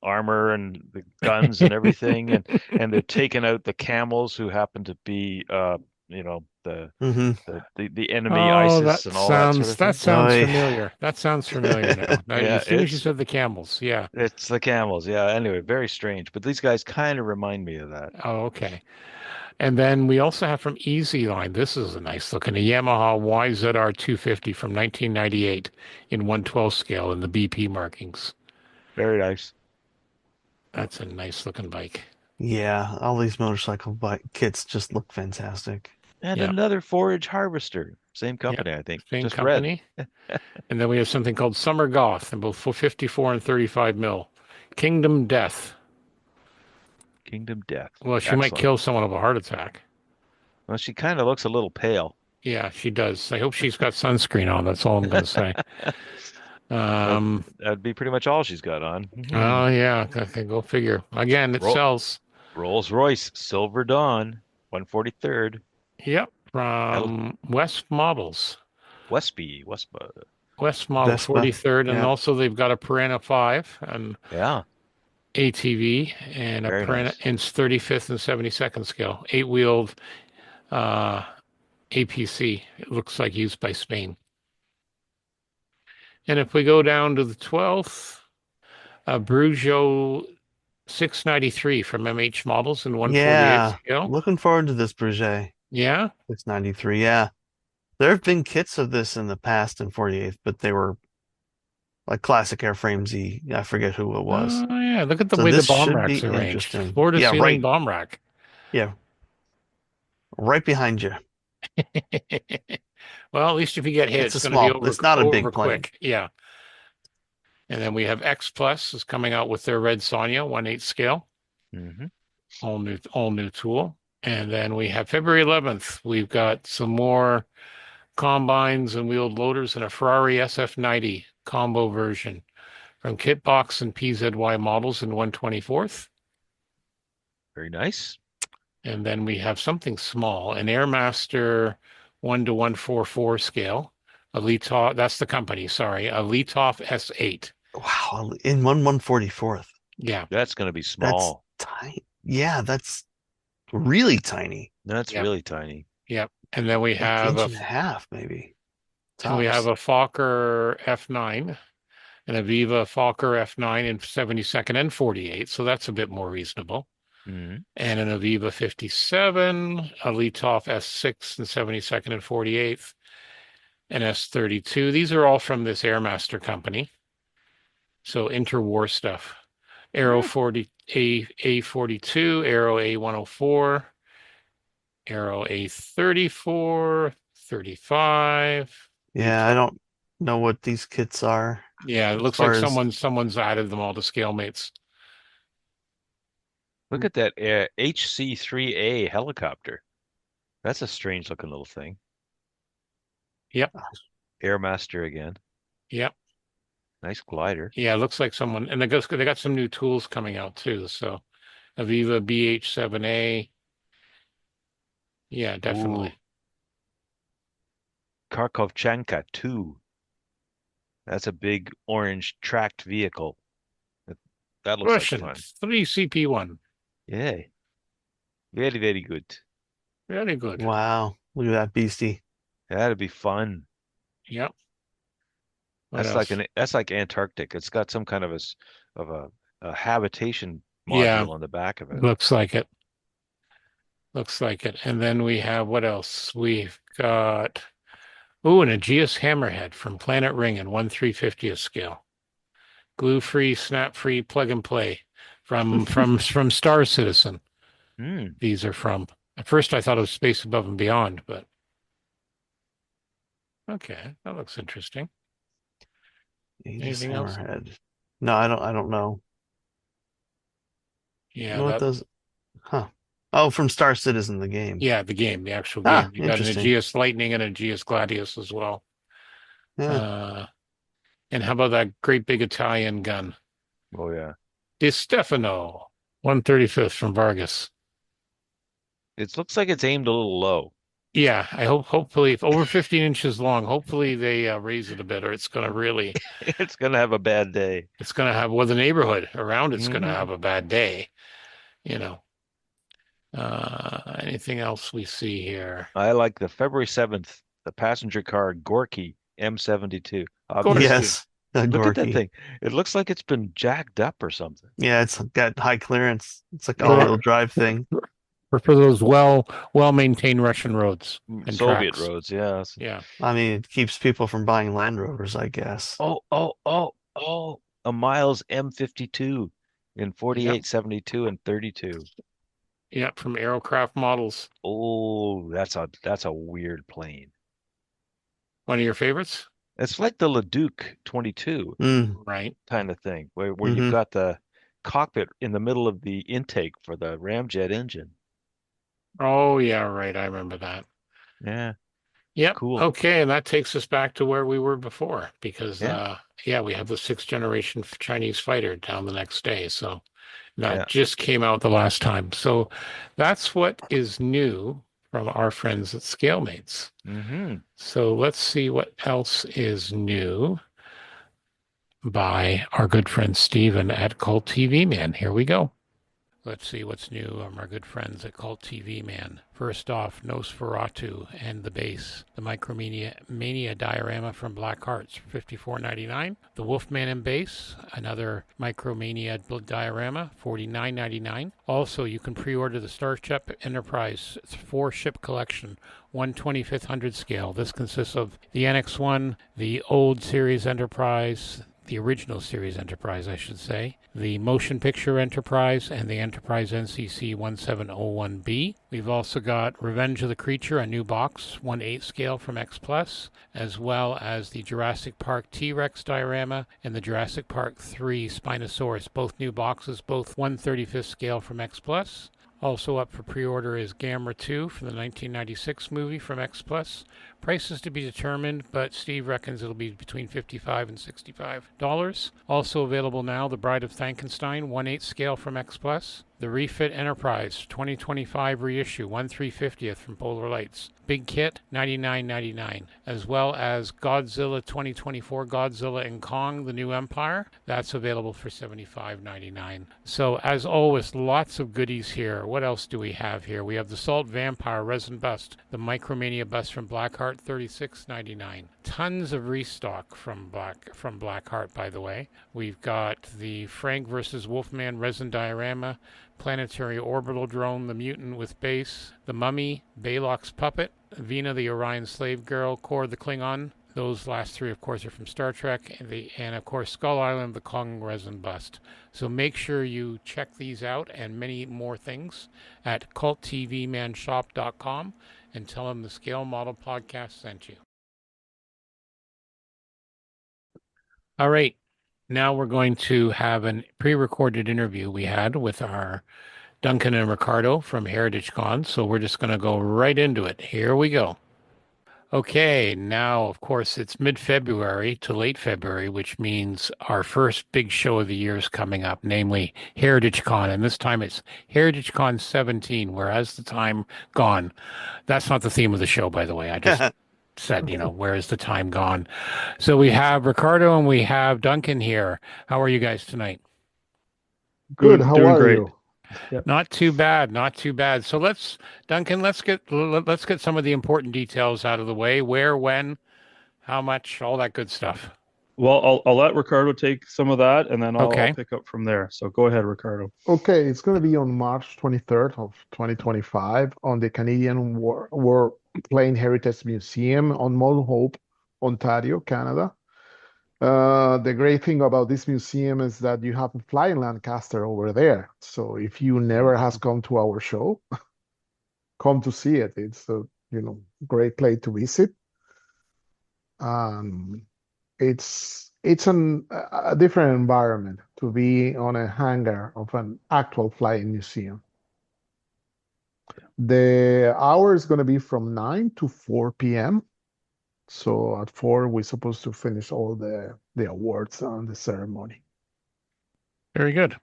Speaker 2: armor and the guns and everything, and they're taking out the camels who happen to be the
Speaker 3: Hmm.
Speaker 2: the enemy
Speaker 1: Oh,
Speaker 2: ISIS and all that sort of thing.
Speaker 1: that sounds
Speaker 3: Oy.
Speaker 1: familiar. That sounds familiar now.
Speaker 2: Yeah,
Speaker 1: As soon as you said the camels, yeah.
Speaker 2: it's the camels. Yeah. Anyway, very strange, but these guys kind of remind me of that.
Speaker 1: Oh, okay. And then we also have from Easy Line. This is a nice looking, a Yamaha YZR 250 from 1998 in 1/12 scale in the BP markings.
Speaker 2: Very nice.
Speaker 1: That's a nice looking bike.
Speaker 3: Yeah. All these motorcycle kits just look fantastic.
Speaker 2: And
Speaker 1: Yeah.
Speaker 2: another forage harvester. Same company, I think.
Speaker 1: Same
Speaker 2: Just red.
Speaker 1: company. And then we have something called Summer Goth in both 54 and 35 mil. Kingdom Death.
Speaker 2: Kingdom Death.
Speaker 1: Well, she might
Speaker 2: Excellent.
Speaker 1: kill someone of a heart attack.
Speaker 2: Well, she kind of looks a little pale.
Speaker 1: Yeah, she does. I hope she's got sunscreen on. That's all I'm going to say.
Speaker 2: That,
Speaker 1: Um,
Speaker 2: that'd be pretty much all she's got on.
Speaker 1: oh yeah, okay, go figure. Again, it
Speaker 2: Ro
Speaker 1: sells.
Speaker 2: Rolls-Royce Silver Dawn, 143rd.
Speaker 1: Yep,
Speaker 2: Hel
Speaker 1: from West Models.
Speaker 2: Westby.
Speaker 1: West Models
Speaker 3: Vespa.
Speaker 1: 43rd, and
Speaker 3: Yeah.
Speaker 1: also they've got a Piranha 5 and
Speaker 2: Yeah,
Speaker 1: ATV and a
Speaker 2: very
Speaker 1: Piranha
Speaker 2: nice.
Speaker 1: in 35th and 72nd scale, eight-wheeled uh, APC. It looks like used by Spain. And if we go down to the 12th, a Brujo 693 from MH Models in 148
Speaker 3: Yeah.
Speaker 1: scale.
Speaker 3: Looking forward to this Breguet
Speaker 1: Yeah.
Speaker 3: 693. Yeah. There have been kits of this in the past in 48th, but they were like classic airframes-y. I forget who it was.
Speaker 1: Oh, yeah. Look at the
Speaker 3: So
Speaker 1: way the
Speaker 3: this
Speaker 1: bomb
Speaker 3: should be
Speaker 1: racks are arranged.
Speaker 3: interesting.
Speaker 1: Floor to
Speaker 3: Yeah,
Speaker 1: ceiling
Speaker 3: right.
Speaker 1: bomb rack.
Speaker 3: Yeah, right behind you.
Speaker 1: Well, at least if you get hit,
Speaker 3: It's
Speaker 1: it's
Speaker 3: a
Speaker 1: going to be
Speaker 3: small, it's not a
Speaker 1: over
Speaker 3: big plane.
Speaker 1: quick. Yeah. And then we have X Plus is coming out with their Red Sonja 1/8 scale,
Speaker 2: Hmm.
Speaker 1: all new tool. And then we have February 11th. We've got some more combines and wheeled loaders and a Ferrari SF90 combo version from Kitbox and PZY models in 124th.
Speaker 2: Very nice.
Speaker 1: And then we have something small, an Airmaster 1:144 scale. A Letov, that's the company, sorry, a Letov S8.
Speaker 3: Wow, in 1/144th.
Speaker 1: Yeah,
Speaker 2: That's going to be
Speaker 3: That's
Speaker 2: small.
Speaker 3: tiny. Yeah, that's really tiny.
Speaker 2: That's
Speaker 1: yeah,
Speaker 2: really tiny.
Speaker 1: yeah. And then we
Speaker 3: Like
Speaker 1: have
Speaker 3: inch and a half, maybe.
Speaker 1: and we have
Speaker 3: Tops.
Speaker 1: a Fokker F9 and a Viva Fokker F9 in 72nd and 48, so that's a bit more reasonable.
Speaker 2: Hmm.
Speaker 1: And an Aviva 57, a Letov S6 in 72nd and 48th, an S32. These are all from this Airmaster company. So interwar stuff. Aero 40 A42, Aero A104, Aero A34, 35.
Speaker 3: Yeah, I don't know what these kits are
Speaker 1: Yeah, it
Speaker 3: as
Speaker 1: looks like
Speaker 3: far as
Speaker 1: someone's added them all to scale mates.
Speaker 2: Look at that HC-3A helicopter. That's a strange looking little thing.
Speaker 1: Yep,
Speaker 2: Airmaster again.
Speaker 1: yep.
Speaker 2: Nice glider.
Speaker 1: Yeah, it looks like someone, and they got some new tools coming out too. So Aviva BH7A. Yeah,
Speaker 2: Ooh,
Speaker 1: definitely.
Speaker 2: Kharkovchanka 2. That's a big orange tracked vehicle. That, that looks like
Speaker 1: Russian
Speaker 2: fun.
Speaker 1: 3 CP1.
Speaker 2: Yeah. Very, very good.
Speaker 1: Very good.
Speaker 3: wow, look at that beastie.
Speaker 2: That'd be fun.
Speaker 1: Yep. What
Speaker 2: That's
Speaker 1: else?
Speaker 2: that's like Antarctic. It's got some kind of of a habitation
Speaker 1: Yeah,
Speaker 2: module on the back of it.
Speaker 1: looks like it. Looks like it. And then we have what else? We've got an Aegeus Hammerhead from Planet Ring in 1/350th scale. Glue-free, snap-free, plug and play from Star Citizen.
Speaker 2: Hmm.
Speaker 1: These are from. At first I thought it was Space Above and Beyond, but okay, that looks interesting.
Speaker 3: Aegis
Speaker 1: Anything else?
Speaker 3: Hammerhead. No, I don't know. You
Speaker 1: Yeah,
Speaker 3: know what
Speaker 1: that
Speaker 3: those? Huh. Oh, from Star Citizen, the game.
Speaker 1: yeah, the game, the actual
Speaker 3: Ah,
Speaker 1: game. You got an
Speaker 3: interesting.
Speaker 1: Aegeus Lightning and an Aegeus Gladius as well.
Speaker 3: Yeah.
Speaker 1: Uh, and how about that great big Italian gun?
Speaker 2: Oh yeah.
Speaker 1: Di Stefano, 1/35th from Vargas.
Speaker 2: It looks like it's aimed a little low.
Speaker 1: Yeah, I hope hopefully if over 15 inches long, hopefully they raise it a bit or it's going to really
Speaker 2: It's gonna have a bad day.
Speaker 1: it's going to have the neighborhood around it's going to
Speaker 2: Hmm.
Speaker 1: have a bad day, you know. Anything else we see here?
Speaker 2: I like the February 7th, the passenger car Gorky M72. Obviously,
Speaker 1: Gorky.
Speaker 3: Yes,
Speaker 2: look at that
Speaker 3: Gorky.
Speaker 2: thing. It looks like it's been jacked up or something.
Speaker 3: Yeah, it's got high clearance. It's like
Speaker 2: Yeah.
Speaker 3: all-wheel drive thing.
Speaker 1: For those well maintained Russian roads and
Speaker 2: Soviet
Speaker 1: tracks.
Speaker 2: roads, yes.
Speaker 1: Yeah.
Speaker 3: I mean, it keeps people from buying Land Rovers, I guess.
Speaker 2: Oh, a Miles M52 in
Speaker 1: Yep.
Speaker 2: 48, 72, and 32.
Speaker 1: Yep. From Aerocraft Models.
Speaker 2: Oh, that's a weird plane.
Speaker 1: One of your favorites?
Speaker 2: It's like the Leduc 22
Speaker 3: Mm,
Speaker 1: Right.
Speaker 2: kind of thing, where you've
Speaker 3: hmm
Speaker 2: got cockpit in the middle of the intake for the ramjet engine.
Speaker 1: Oh, yeah, right. I remember that.
Speaker 2: Yeah, it's
Speaker 1: Yep.
Speaker 2: cool.
Speaker 1: Okay, and that takes us back to where we were before because
Speaker 2: Yeah,
Speaker 1: yeah, we have the sixth generation Chinese fighter down the next day. So that
Speaker 2: yeah.
Speaker 1: just came out the last time. So that's what is new from our friends at ScaleMates.
Speaker 2: Mm-hmm.
Speaker 1: So let's see what else is new by our good friend Steven at Cult TV Man. Here we go. Let's see what's new from our good friends at Cult TV Man. First off, Nosferatu and the base. The Micromania diorama from Black Hearts for $54.99. The Wolfman and base, another Micromania diorama, $49.99. Also, you can pre-order the Starship Enterprise 4-ship collection, 1/2500 scale. This consists of the NX-1, the old series Enterprise, the original series Enterprise, I should say, the Motion Picture Enterprise, and the Enterprise NCC 1701B. We've also got Revenge of the Creature, a new box, 1/8 scale from X Plus, as well as the Jurassic Park T-Rex diorama and the Jurassic Park 3 Spinosaurus, both new boxes, both 1/35 scale from X Plus. Also up for pre-order is Gamera 2 from the 1996 movie from X Plus. Prices to be determined, but Steve reckons it'll be between $55 and $65. Also available now, The Bride of Frankenstein, 1/8 scale from X Plus. The Refit Enterprise 2025 reissue, 1/350th from Polar Lights. Big kit, $99.99. As well as Godzilla 2024, Godzilla and Kong, The New Empire. That's available for $75.99. So as always, lots of goodies here. What else do we have here? We have the Salt Vampire Resin Bust, the Micromania Bust from Blackheart, $36.99. Tons of restock from Blackheart, by the way. We've got the Frank versus Wolfman Resin Diorama, Planetary Orbital Drone, the Mutant with Base, the Mummy, Balok's Puppet, Vina the Orion Slave Girl, Kor the Klingon. Those last three, of course, are from Star Trek, and of course, Skull Island, the Kong Resin Bust. So make sure you check these out and many more things at culttvmanshop.com and tell them the Scale Model Podcast sent you. All right. Now we're going to have a pre-recorded interview we had with our Duncan and Ricardo from Heritagecon. So we're just going to go right into it. Here we go. Okay, now, of course, it's mid-February to late February, which means our first big show of the year is coming up, namely Heritagecon. And this time it's Heritagecon 17, whereas the time gone. That's not the theme of the show, by the way. I just said, where is the time gone? So we have Ricardo and we have Duncan here. How are you guys tonight?
Speaker 4: Good. How
Speaker 5: Doing
Speaker 4: are
Speaker 5: great.
Speaker 4: you?
Speaker 5: Yep.
Speaker 1: Not too bad, not too bad. So Duncan, let's get some of the important details out of the way. Where, when, how much, all that good stuff.
Speaker 5: Well, I'll let Ricardo take some of that, and then I'll
Speaker 1: Okay.
Speaker 5: pick up from there. So go ahead, Ricardo.
Speaker 4: Okay, it's going to be on March 23rd of 2025 on the Canadian Warplane Heritage Museum on Mount Hope, Ontario, Canada. The great thing about this museum is that you have a flying Lancaster over there. So if you never has come to our show, come to see it. It's a great place to visit. It's a different environment to be on a hangar of an actual flying museum. The hour is going to be from 9 to 4 p.m. So at 4, we're supposed to finish all the awards and the ceremony.
Speaker 1: Very good.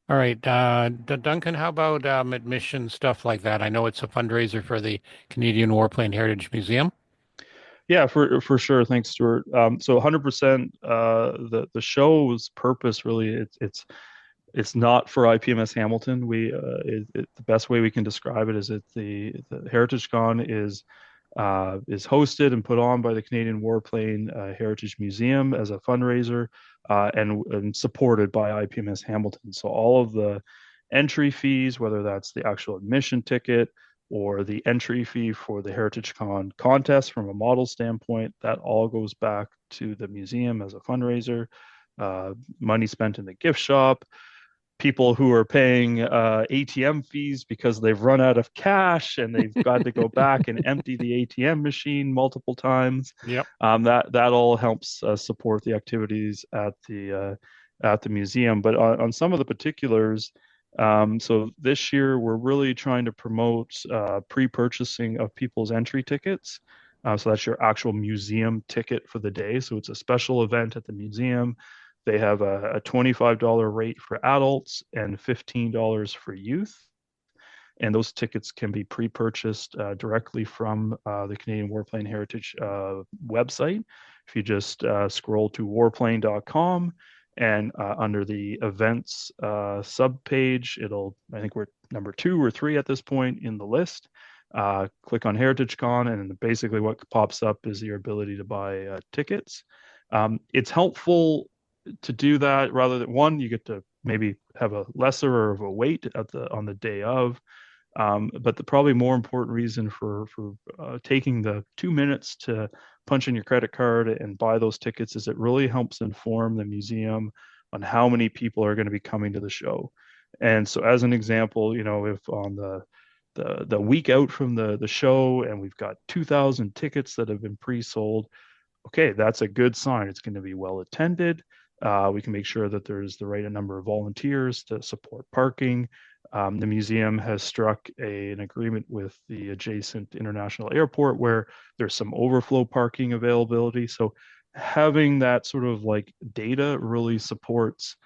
Speaker 1: All right, Duncan, how about admission stuff like that? I know it's a fundraiser for the Canadian Warplane Heritage Museum.
Speaker 5: Yeah, for sure. Thanks, Stuart. So 100%. The show's purpose really it's not for IPMS Hamilton. The best way we can describe it is the Heritagecon is hosted and put on by the Canadian Warplane Heritage Museum as a fundraiser and supported by IPMS Hamilton. So all of the entry fees, whether that's the actual admission ticket or the entry fee for the Heritagecon contest from a model standpoint, that all goes back to the museum as a fundraiser. Money spent in the gift shop, people who are paying ATM fees because they've run out of cash and they've got to go back and empty the ATM machine multiple times.
Speaker 1: Yep.
Speaker 5: That all helps support the activities at the at the museum. But on some of the particulars, so this year we're really trying to promote pre-purchasing of people's entry tickets. So that's your actual museum ticket for the day. So it's a special event at the museum. They have a $25 rate for adults and $15 for youth. And those tickets can be pre-purchased directly from the Canadian Warplane Heritage website. If you just scroll to warplane.com and under the events subpage, I think we're number 2 or 3 at this point in the list. Click on Heritagecon, and basically what pops up is your ability to buy tickets. It's helpful to do that rather than one, you get to maybe have a lesser of a wait on the day of. But the probably more important reason for taking the 2 minutes to punch in your credit card and buy those tickets is it really helps inform the museum on how many people are going to be coming to the show. And so, as an example, if on the week out from the show and we've got 2,000 tickets that have been pre-sold, okay, that's a good sign. It's going to be well attended. We can make sure that there's the right number of volunteers to support parking. The museum has struck an agreement with the adjacent international airport where there's some overflow parking availability. So having that sort of like data really supports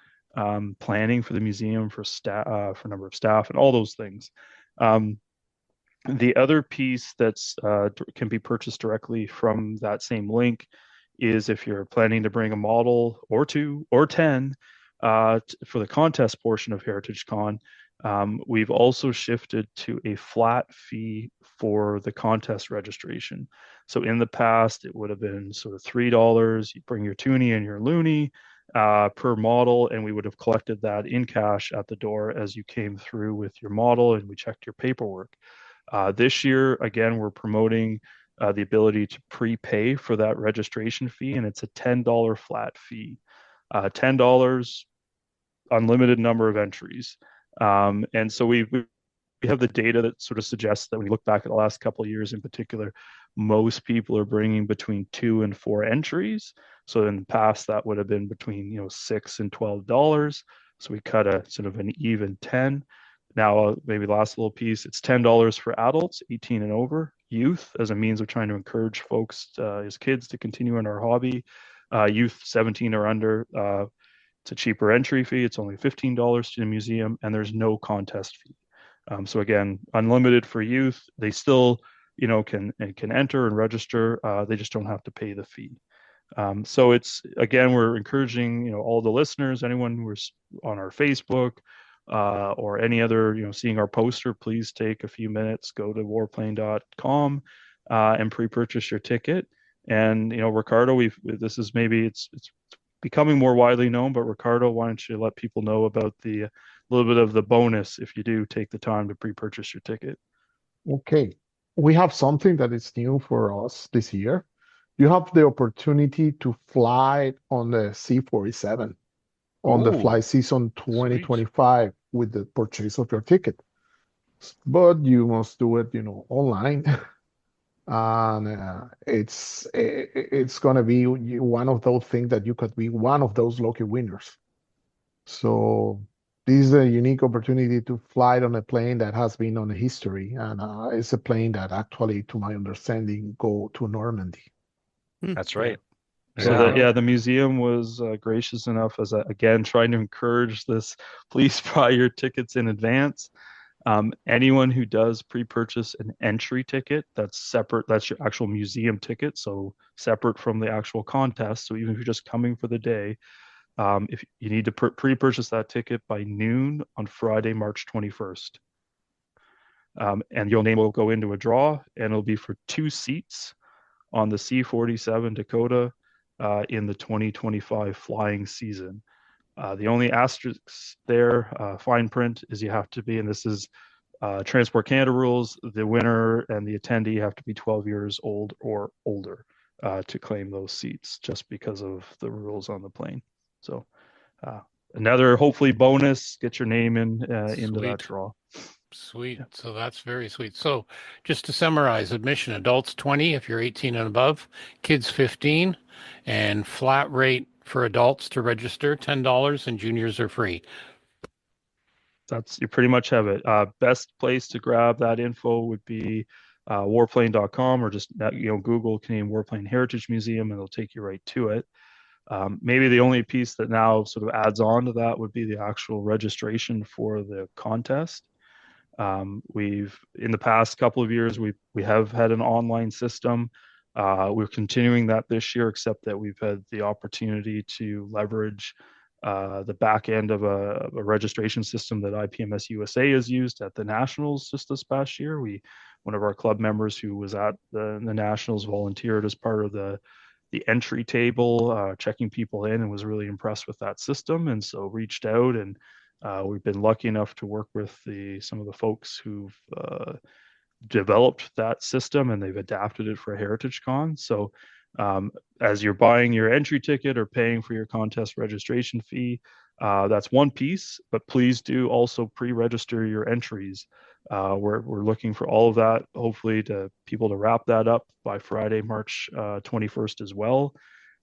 Speaker 5: planning for the museum, for staff, for number of staff, and all those things. The other piece that's can be purchased directly from that same link is if you're planning to bring a model or 2 or 10 for the contest portion of Heritagecon. We've also shifted to a flat fee for the contest registration. So in the past, it would have been sort of $3. You bring your toonie and your loonie per model, and we would have collected that in cash at the door as you came through with your model, and we checked your paperwork. This year, again, we're promoting the ability to prepay for that registration fee, and it's a $10 flat fee. $10, unlimited number of entries. And so we have the data that sort of suggests that when you look back at the last couple of years in particular, most people are bringing between 2 and 4 entries. So in the past, that would have been between $6 and $12. So we cut a sort of an even 10. Now, maybe last little piece, it's $10 for adults, 18 and over, youth, as a means of trying to encourage folks as kids to continue in our hobby. Youth 17 or under, it's a cheaper entry fee. It's only $15 to the museum, and there's no contest fee. So again, unlimited for youth. They still, can enter and register. They just don't have to pay the fee. So it's, again, we're encouraging, all the listeners, anyone who's on our Facebook, or any other, seeing our poster, please take a few minutes, go to warplane.com and pre-purchase your ticket. And, Ricardo, this is maybe it's becoming more widely known, but Ricardo, why don't you let people know about the little bit of the bonus if you do take the time to pre-purchase your ticket?
Speaker 4: Okay. We have something that is new for us this year. You have the opportunity to fly on the C-47 on the fly season 2025 with the purchase of your ticket. But you must do it, online. And it's going to be one of those things that you could be one of those lucky winners. So this is a unique opportunity to fly on a plane that has been on history, and it's a plane that actually, to my understanding, go to Normandy.
Speaker 2: That's right.
Speaker 5: So the museum was gracious enough, as again trying to encourage this. Please buy your tickets in advance. Anyone who does pre-purchase an entry ticket, that's separate. That's your actual museum ticket, so separate from the actual contest. So even if you're just coming for the day, if you need to pre-purchase that ticket by noon on Friday, March 21st, and your name will go into a draw, and it'll be for 2 seats on the C-47 Dakota in the 2025 flying season. The only asterisk there, fine print, is you have to be, and this is Transport Canada rules, the winner and the attendee have to be 12 years old or older to claim those seats, just because of the rules on the plane. So another, hopefully, bonus, get your name into that draw.
Speaker 1: Sweet. So that's very sweet. So just to summarize, admission, adults 20 if you're 18 and above, kids 15, and flat rate For adults to register, $10, and juniors are free.
Speaker 5: You pretty much have it. Best place to grab that info would be warplane.com, or just Google Canadian Warplane Heritage Museum, and it'll take you right to it. Maybe the only piece that now sort of adds on to that would be the actual registration for the contest. We've, in the past couple of years, we have had an online system. We're continuing that this year, except that we've had the opportunity to leverage the back end of a registration system that IPMS USA has used at the Nationals just this past year. One of our club members who was at the Nationals volunteered as part of the entry table, checking people in, and was really impressed with that system, and so reached out, and we've been lucky enough to work with some of the folks who've developed that system, and they've adapted it for Heritagecon. So as you're buying your entry ticket or paying for your contest registration fee, that's one piece, but please do also pre-register your entries. We're looking for all of that, hopefully people to wrap that up by Friday, March 21st as well.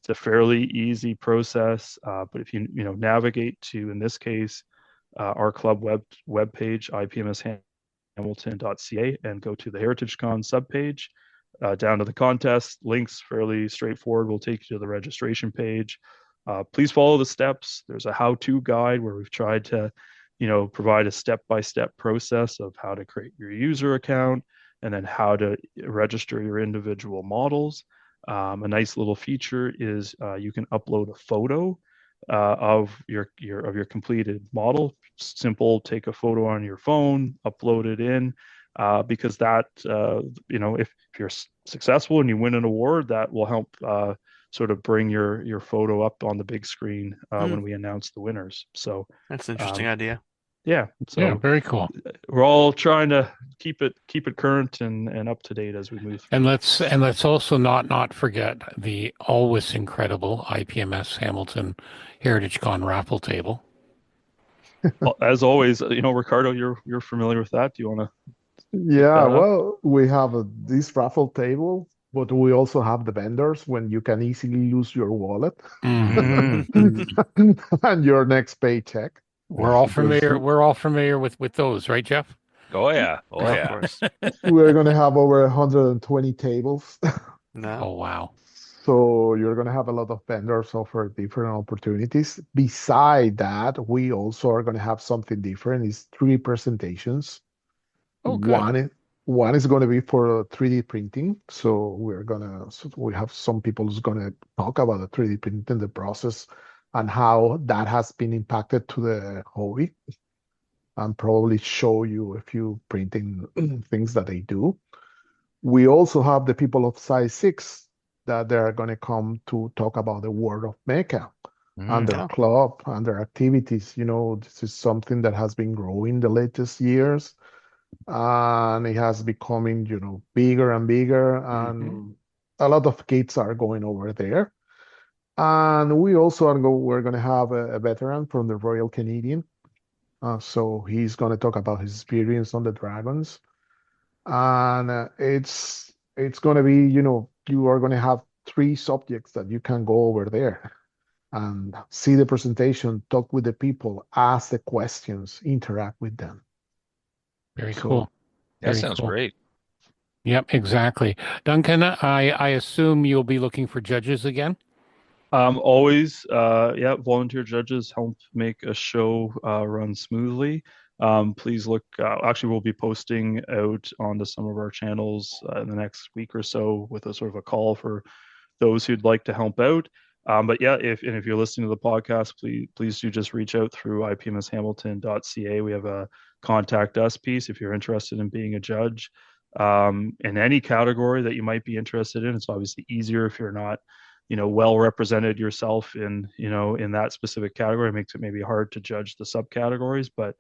Speaker 5: It's a fairly easy process, but if you navigate to, in this case, our club web page, ipmshamilton.ca, and go to the Heritagecon subpage, down to the contest. Links fairly straightforward, will take you to the registration page. Please follow the steps. There's a how-to guide where we've tried to provide a step-by-step process of how to create your user account and then how to register your individual models. A nice little feature is you can upload a photo of your completed model. Simple, take a photo on your phone, upload it in, because that if you're successful and you win an award, that will help sort of bring your photo up on the big screen when we announce the winners. So
Speaker 3: That's an interesting idea.
Speaker 5: Yeah, so
Speaker 1: Yeah, very cool.
Speaker 5: we're all trying to keep it current and up to date as we move through.
Speaker 1: And let's also not forget the always incredible IPMS Hamilton Heritagecon raffle table.
Speaker 5: Well, as always, Ricardo, you're familiar with that. Do you want to?
Speaker 4: Yeah, well, we have this raffle table, but we also have the vendors when you can easily lose your wallet
Speaker 1: Mhm.
Speaker 4: and your next paycheck.
Speaker 1: We're all
Speaker 4: Because
Speaker 1: familiar. We're all familiar with those, right, Jeff?
Speaker 2: Oh yeah. Oh
Speaker 3: Of
Speaker 2: yeah.
Speaker 3: course.
Speaker 4: we're going to have over 120 tables.
Speaker 3: No.
Speaker 1: Oh wow.
Speaker 4: So you're going to have a lot of vendors offer different opportunities. Beside that, we also are going to have something different. It's 3 presentations.
Speaker 1: Oh, good.
Speaker 4: One is going to be for 3D printing. So we have some people who's going to talk about the 3D printing, the process, and how that has been impacted to the hobby, and probably show you a few printing things that they do. We also have the people of size 6 that they're going to come to talk about the world of mecha and their
Speaker 3: Oh.
Speaker 4: club and their activities. This is something that has been growing the latest years, and it has becoming, bigger and bigger, and a lot of kids are going over there. And we also we're going to have a veteran from the Royal Canadian. So he's going to talk about his experience on the Dragons. And it's going to be, you are going to have 3 subjects that you can go over there and see the presentation, talk with the people, ask the questions, interact with them.
Speaker 1: Very
Speaker 4: So
Speaker 1: cool.
Speaker 2: That
Speaker 1: Very
Speaker 2: sounds
Speaker 1: cool.
Speaker 2: great.
Speaker 1: Yep, exactly. Duncan, I assume you'll be looking for judges again.
Speaker 5: Always, volunteer judges help make a show run smoothly. Please look, actually, we'll be posting out onto some of our channels in the next week or so with a sort of a call for those who'd like to help out. But yeah, if you're listening to the podcast, please do just reach out through ipmshamilton.ca. We have a contact us piece if you're interested in being a judge in any category that you might be interested in. It's obviously easier if you're not well represented yourself in that specific category. It makes it maybe hard to judge the subcategories, but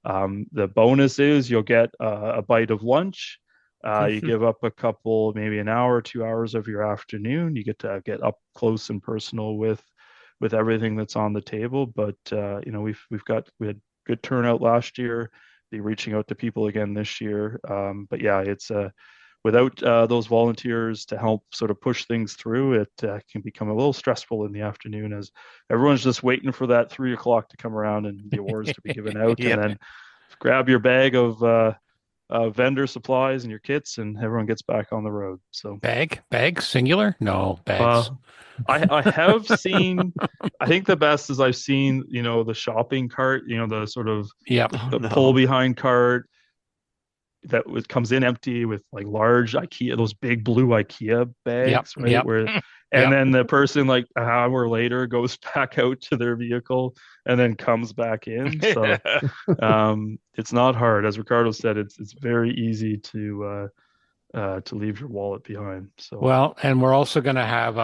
Speaker 5: the bonus is you'll get a bite of lunch. You give up a couple, maybe an hour, 2 hours of your afternoon. You get to get up close and personal with everything that's on the table. But we had good turnout last year. Be reaching out to people again this year. But yeah, without those volunteers to help sort of push things through, it can become a little stressful in the afternoon as everyone's just waiting for that 3 o'clock to come around and the awards to be given out,
Speaker 3: Yep.
Speaker 5: and then grab your bag of vendor supplies and your kits, and everyone gets back on the road. So
Speaker 1: Bag, singular? No, bags.
Speaker 5: I have seen, I think the best is I've seen, the shopping cart, the sort of
Speaker 1: Yep.
Speaker 3: Oh,
Speaker 5: the
Speaker 3: no.
Speaker 5: pull behind cart that comes in empty with like large IKEA, those big blue IKEA bags, right?
Speaker 1: Yep.
Speaker 5: And
Speaker 1: Yep.
Speaker 5: then the person like an hour later goes back out to their vehicle and then comes back in. So it's not hard. As Ricardo said, it's very easy to leave your wallet behind. So
Speaker 1: Well, and we're also going to have,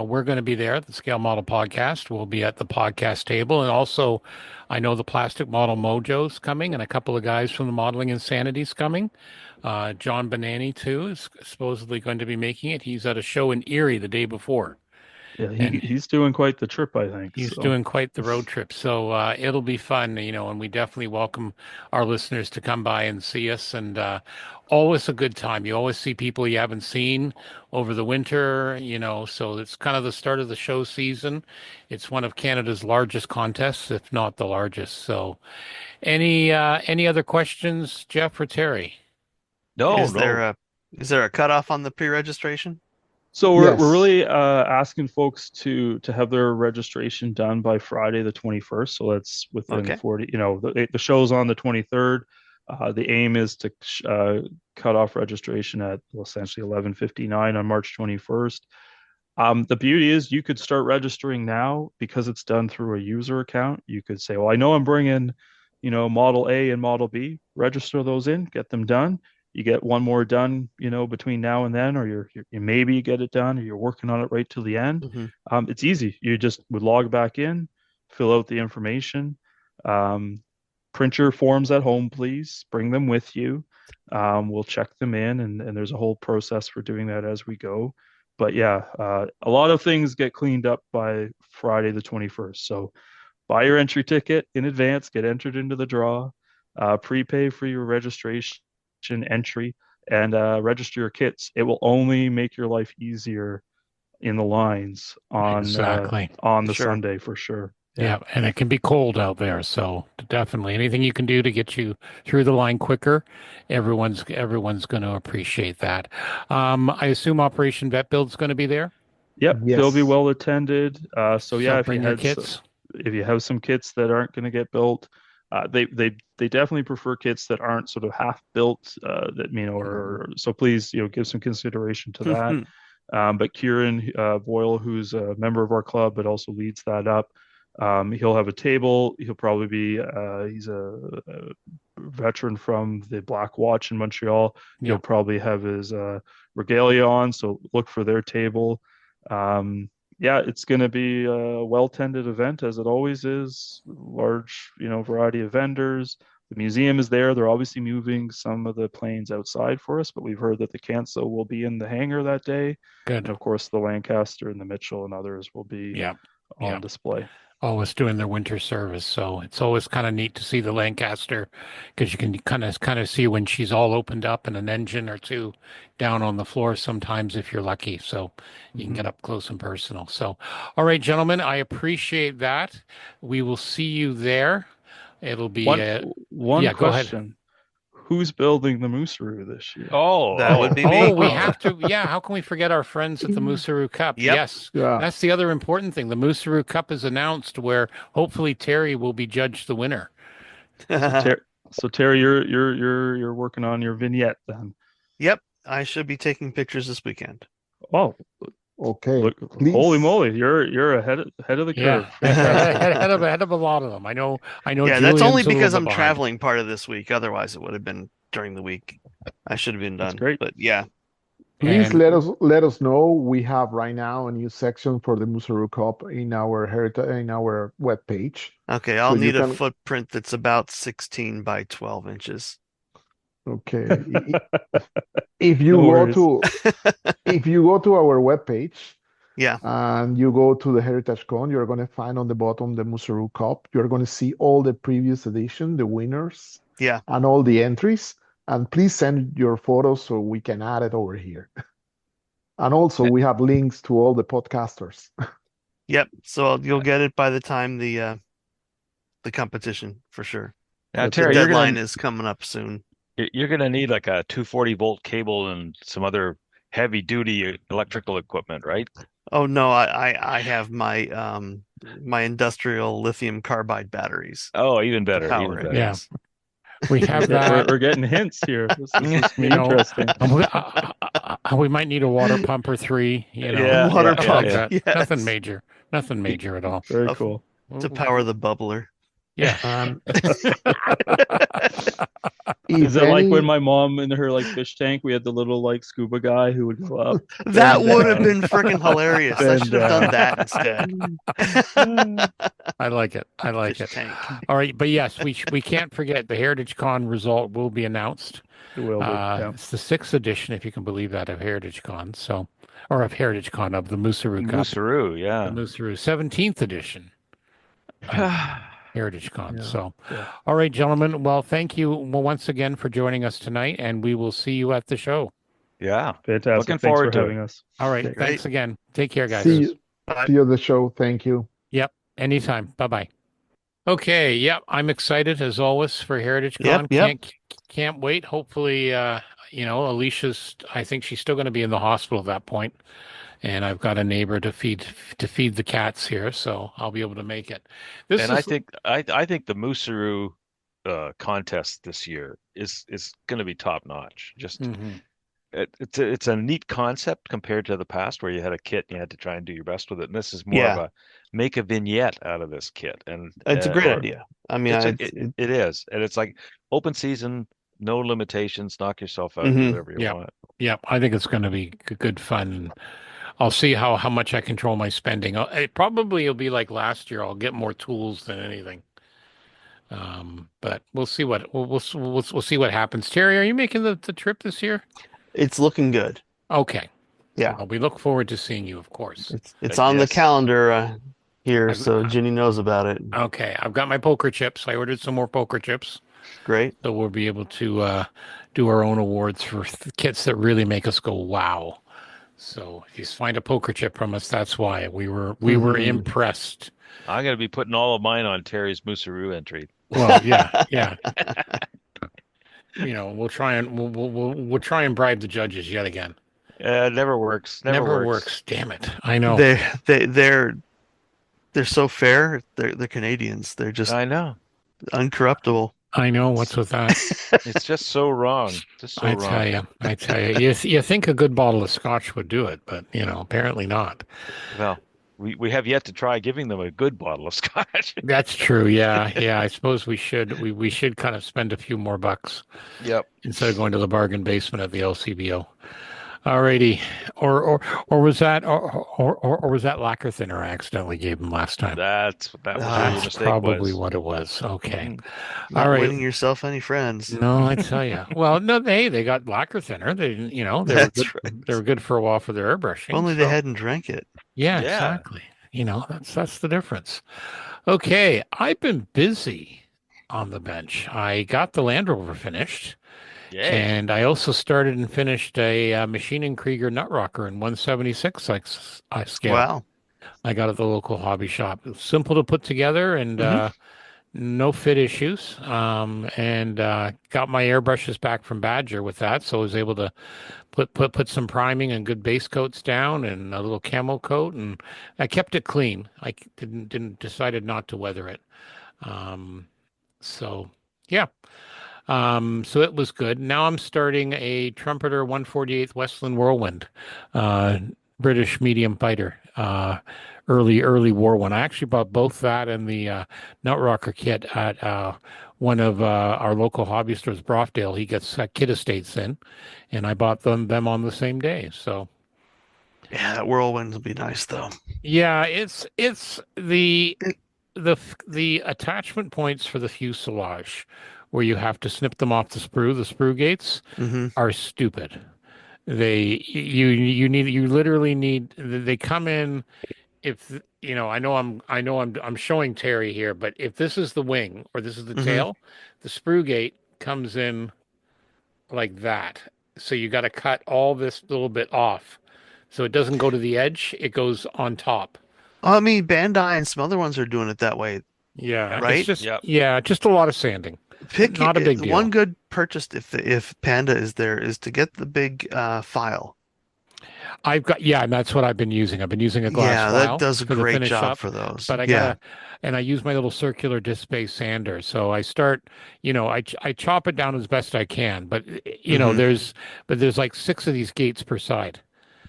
Speaker 1: we're going to be there at the Scale Model Podcast. We'll be at the podcast table. And also, I know the Plastic Model Mojo's coming and a couple of guys from the Modeling Insanity's coming. John Banani, too, is supposedly going to be making it. He's at a show in Erie the day before.
Speaker 5: yeah,
Speaker 1: And
Speaker 5: he's doing quite the trip, I think.
Speaker 1: he's
Speaker 5: So
Speaker 1: doing quite the road trip. So it'll be fun, and we definitely welcome our listeners to come by and see us. And always a good time. You always see people you haven't seen over the winter, so it's kind of the start of the show season. It's one of Canada's largest contests, if not the largest. So any other questions, Geoff or Terry?
Speaker 2: No,
Speaker 3: Is there a cutoff on the pre-registration?
Speaker 5: So we're
Speaker 4: Yes.
Speaker 5: really asking folks to have their registration done by Friday the 21st. So that's within
Speaker 3: Okay.
Speaker 5: 40. The show's on the 23rd. The aim is to cut off registration at essentially 11:59 on March 21st. The beauty is you could start registering now because it's done through a user account. You could say, well, I know I'm bringing, Model A and Model B. Register those in, get them done. You get one more done, between now and then, or you maybe get it done, or you're working on it right till the end.
Speaker 3: Mhm.
Speaker 5: It's easy. You just would log back in, fill out the information, print your forms at home, please. Bring them with you. We'll check them in, and there's a whole process for doing that as we go. But yeah, a lot of things get cleaned up by Friday the 21st. So buy your entry ticket in advance, get entered into the draw, prepay for your registration entry, and register your kits. It will only make your life easier in the lines on
Speaker 1: Exactly.
Speaker 5: on the
Speaker 3: Sure.
Speaker 5: Sunday for sure.
Speaker 1: Yeah, and it can be cold out there, so definitely anything you can do to get you through the line quicker, everyone's going to appreciate that. I assume Operation Vet Build's going to be there,
Speaker 5: Yep, they'll be
Speaker 4: Yes.
Speaker 5: well attended. So yeah, if you
Speaker 1: bring your
Speaker 5: had
Speaker 1: kits.
Speaker 5: if you have some kits that aren't going to get built, they definitely prefer kits that aren't sort of half built. Or so please give some consideration to that. But Kieran Boyle, who's a member of our club but also leads that up, he'll have a table. He'll probably be he's a veteran from the Black Watch in Montreal. He'll
Speaker 1: Yeah.
Speaker 5: probably have his regalia on, so look for their table. Yeah, it's going to be a well-tended event as it always is. Large, variety of vendors. The museum is there. They're obviously moving some of the planes outside for us, but we've heard that the Canso will be in the hangar that day. And
Speaker 1: Good.
Speaker 5: of course, the Lancaster and the Mitchell and others will be
Speaker 1: Yeah.
Speaker 5: on
Speaker 1: Yeah.
Speaker 5: display.
Speaker 1: Always doing their winter service, so it's always kind of neat to see the Lancaster because you can kind of see when she's all opened up and an engine or two down on the floor sometimes if you're lucky. So you can get up close and personal. So, all right, gentlemen, I appreciate that. We will see you there. It'll be
Speaker 5: One
Speaker 1: yeah, go ahead.
Speaker 5: question. Who's building the Mooseroo this year?
Speaker 3: That would be me.
Speaker 1: Oh, we have to. Yeah, how can we forget our friends at the Mooseroo Cup?
Speaker 3: Yep.
Speaker 1: Yes,
Speaker 4: Yeah.
Speaker 1: that's the other important thing. The Mooseroo Cup is announced, where hopefully Terry will be judged the winner.
Speaker 5: So Terry, you're working on your vignette then.
Speaker 3: Yep, I should be taking pictures this weekend.
Speaker 5: Oh,
Speaker 4: Okay.
Speaker 5: look,
Speaker 4: Please.
Speaker 5: holy moly, you're ahead of the
Speaker 1: Yeah,
Speaker 5: curve.
Speaker 1: ahead of a lot of them. I know.
Speaker 3: Yeah, that's
Speaker 1: Julian's
Speaker 3: only
Speaker 1: a little
Speaker 3: because
Speaker 1: bit
Speaker 3: I'm
Speaker 1: behind.
Speaker 3: traveling part of this week. Otherwise, it would have been during the week. I should have been
Speaker 5: That's
Speaker 3: done.
Speaker 5: great.
Speaker 3: But yeah,
Speaker 4: Please
Speaker 1: And
Speaker 4: let us know. We have right now a new section for the Musaru Cup in our web page.
Speaker 3: okay, I'll
Speaker 4: So you
Speaker 3: need a
Speaker 4: can-
Speaker 3: footprint that's about 16 by 12 inches.
Speaker 4: Okay. If you
Speaker 5: No
Speaker 4: go
Speaker 5: worries.
Speaker 4: to our web page
Speaker 3: Yeah,
Speaker 4: and you go to the Heritagecon, you're going to find on the bottom the Musaru Cup. You're going to see all the previous edition, the winners,
Speaker 3: yeah.
Speaker 4: and all the entries. And please send your photos so we can add it over here. And also, we have links to all the podcasters.
Speaker 3: Yep. So you'll get it by the time the competition for sure.
Speaker 2: Now,
Speaker 3: The
Speaker 2: Terry,
Speaker 3: deadline is coming up soon.
Speaker 2: you're gonna need like a 240-volt cable and some other heavy duty electrical equipment, right?
Speaker 3: Oh no, I have my industrial lithium carbide batteries
Speaker 2: Oh, even
Speaker 3: to
Speaker 2: better, even
Speaker 3: power it.
Speaker 2: better.
Speaker 1: Yeah.
Speaker 3: Yes.
Speaker 1: We have that.
Speaker 5: We're getting hints here. This is
Speaker 1: You
Speaker 5: gonna be
Speaker 1: know,
Speaker 5: interesting.
Speaker 1: we might need a water pump or three,
Speaker 2: Yeah,
Speaker 3: Water
Speaker 1: stuff
Speaker 3: pump.
Speaker 1: like that.
Speaker 3: Yes.
Speaker 1: Nothing major at all.
Speaker 5: Very
Speaker 3: Of-
Speaker 5: cool.
Speaker 3: To power the bubbler.
Speaker 1: Yeah.
Speaker 4: And
Speaker 5: Is
Speaker 4: if
Speaker 5: it like when
Speaker 4: any,
Speaker 5: my mom in her like fish tank, we had the little like scuba guy who would go up?
Speaker 3: That
Speaker 5: bend
Speaker 3: would have
Speaker 5: down,
Speaker 3: been freaking hilarious. I
Speaker 5: bend
Speaker 3: should have done
Speaker 5: down.
Speaker 3: that instead.
Speaker 1: I like it. I like
Speaker 3: Fish
Speaker 1: it.
Speaker 3: tank.
Speaker 1: All right, but yes, we can't forget the Heritagecon result will be announced.
Speaker 5: It will be. Yeah.
Speaker 1: It's the 6th edition, if you can believe that, of Heritagecon. So, or of Heritagecon of the Musaru Cup,
Speaker 2: Musaru,
Speaker 1: the
Speaker 2: yeah.
Speaker 1: Musaru 17th edition of Heritagecon.
Speaker 5: Yeah.
Speaker 1: So,
Speaker 5: Yeah.
Speaker 1: all right, gentlemen. Well, thank you once again for joining us tonight, and we will see you at the show.
Speaker 2: Yeah.
Speaker 5: Fantastic.
Speaker 2: Looking
Speaker 5: Thanks
Speaker 2: forward
Speaker 5: for
Speaker 2: to
Speaker 5: having us.
Speaker 1: All right,
Speaker 3: Great.
Speaker 1: thanks again. Take care, guys.
Speaker 4: see you,
Speaker 3: Bye.
Speaker 4: see you at the show. Thank you.
Speaker 1: Yep, anytime. Bye-bye. Okay, yep, I'm excited as always for Heritagecon.
Speaker 3: Yep.
Speaker 1: Can't wait. Hopefully, Alicia's, I think she's still going to be in the hospital at that point, and I've got a neighbor to feed the cats here, so I'll be able to make it. This
Speaker 2: And
Speaker 1: is
Speaker 2: I think the Musaru contest this year is going to be top notch. Just
Speaker 1: Mhm.
Speaker 2: it's a neat concept compared to the past where you had a kit and you had to try and do your best with it. And this is more of
Speaker 3: Yeah.
Speaker 2: a make a vignette out of this kit. And
Speaker 3: It's a great
Speaker 2: or-
Speaker 3: idea. I mean,
Speaker 2: it is, and it's like open season, no limitations, knock yourself out, do
Speaker 3: Mhm.
Speaker 2: whatever you
Speaker 1: Yeah.
Speaker 2: want.
Speaker 1: Yep, I think it's going to be good fun. I'll see how much I control my spending. It probably will be like last year. I'll get more tools than anything. But we'll see we'll see what happens. Terry, are you making the trip this year?
Speaker 3: it's looking good.
Speaker 1: Okay.
Speaker 3: Yeah.
Speaker 1: Well, we look forward to seeing you, of course.
Speaker 3: It's on the
Speaker 2: Yes.
Speaker 3: calendar here,
Speaker 1: I've-
Speaker 3: so Ginny knows about it.
Speaker 1: Okay, I've got my poker chips. I ordered some more poker chips,
Speaker 3: Great.
Speaker 1: so we'll be able to do our own awards for kits that really make us go wow. So if you find a poker chip from us, that's why we were
Speaker 3: Mhm.
Speaker 1: impressed.
Speaker 2: I'm going to be putting all of mine on Terry's Musaru entry.
Speaker 1: Well, yeah. We'll try and we'll try and bribe the judges yet again.
Speaker 2: It never works. Never works.
Speaker 1: Damn it! I know.
Speaker 3: They're so fair. They're Canadians. They're just
Speaker 2: I know.
Speaker 3: uncorruptible.
Speaker 1: I know. What's with that?
Speaker 2: It's just so wrong. Just so
Speaker 1: I
Speaker 2: wrong.
Speaker 1: tell you. You think a good bottle of scotch would do it, but apparently not.
Speaker 2: Well, we have yet to try giving them a good bottle of scotch.
Speaker 1: That's true. Yeah. I suppose we should. We should kind of spend a few more bucks
Speaker 2: Yep.
Speaker 1: instead of going to the bargain basement at the LCBO. Alrighty. Or was that or was that lacquer thinner I accidentally gave him last time?
Speaker 2: That was where your
Speaker 1: That's
Speaker 2: mistake
Speaker 1: probably
Speaker 2: was.
Speaker 1: what it was. Okay.
Speaker 2: Mhm.
Speaker 3: Not
Speaker 1: All right.
Speaker 3: winning yourself any friends.
Speaker 1: No, I tell you. Well, no, they got lacquer thinner. They didn't, they were
Speaker 3: That's
Speaker 1: good.
Speaker 3: right.
Speaker 1: They were good for a while for their airbrushing.
Speaker 3: If only they
Speaker 1: so-
Speaker 3: hadn't drank it.
Speaker 1: Yeah,
Speaker 2: Yeah.
Speaker 1: exactly. That's the difference. Okay, I've been busy on the bench. I got the Land Rover finished,
Speaker 2: Yay.
Speaker 1: and I also started and finished a Machine and Krieger nut rocker in 176 I scale.
Speaker 3: Wow.
Speaker 1: I got at the local hobby shop. It was simple to put together and no fit issues. And got my airbrushes back from Badger with that, so I was able to put some priming and good base coats down and a little camo coat, and I kept it clean. I decided not to weather it. So yeah. So it was good. Now I'm starting a Trumpeter 148th Westland Whirlwind, British medium fighter, early war one. I actually bought both that and the nut rocker kit at one of our local hobby stores, Brofdale. He gets kit estates in, and I bought them on the same day. So
Speaker 3: Yeah, that whirlwind will be nice though.
Speaker 1: yeah, it's the attachment points for the fuselage where you have to snip them off the sprue gates
Speaker 3: Hmm.
Speaker 1: are stupid. You literally need, they come in, if I know I'm showing Terry here, but if this is the wing or this is the
Speaker 3: Mhm.
Speaker 1: tail, the sprue gate comes in like that. So you got to cut all this little bit off. So it doesn't go to the edge, it goes on top.
Speaker 3: I mean, Bandai and some other ones are doing it that way,
Speaker 1: Yeah,
Speaker 2: Yeah.
Speaker 1: it's
Speaker 3: right?
Speaker 1: just
Speaker 2: Yep.
Speaker 1: yeah, just a lot of sanding. Not a big
Speaker 3: One
Speaker 1: deal.
Speaker 3: good purchase if Panda is there is to get the big file.
Speaker 1: I've got yeah, and that's what I've been using. I've been using a glass
Speaker 3: Yeah, that
Speaker 1: file
Speaker 3: does a
Speaker 1: for the
Speaker 3: great
Speaker 1: finish
Speaker 3: job
Speaker 1: up,
Speaker 3: for those.
Speaker 1: but I
Speaker 3: Yeah.
Speaker 1: gotta, and I use my little circular disc space sander. So I start, I chop it down as best I can, but
Speaker 3: Hmm.
Speaker 1: there's like six of these gates per side,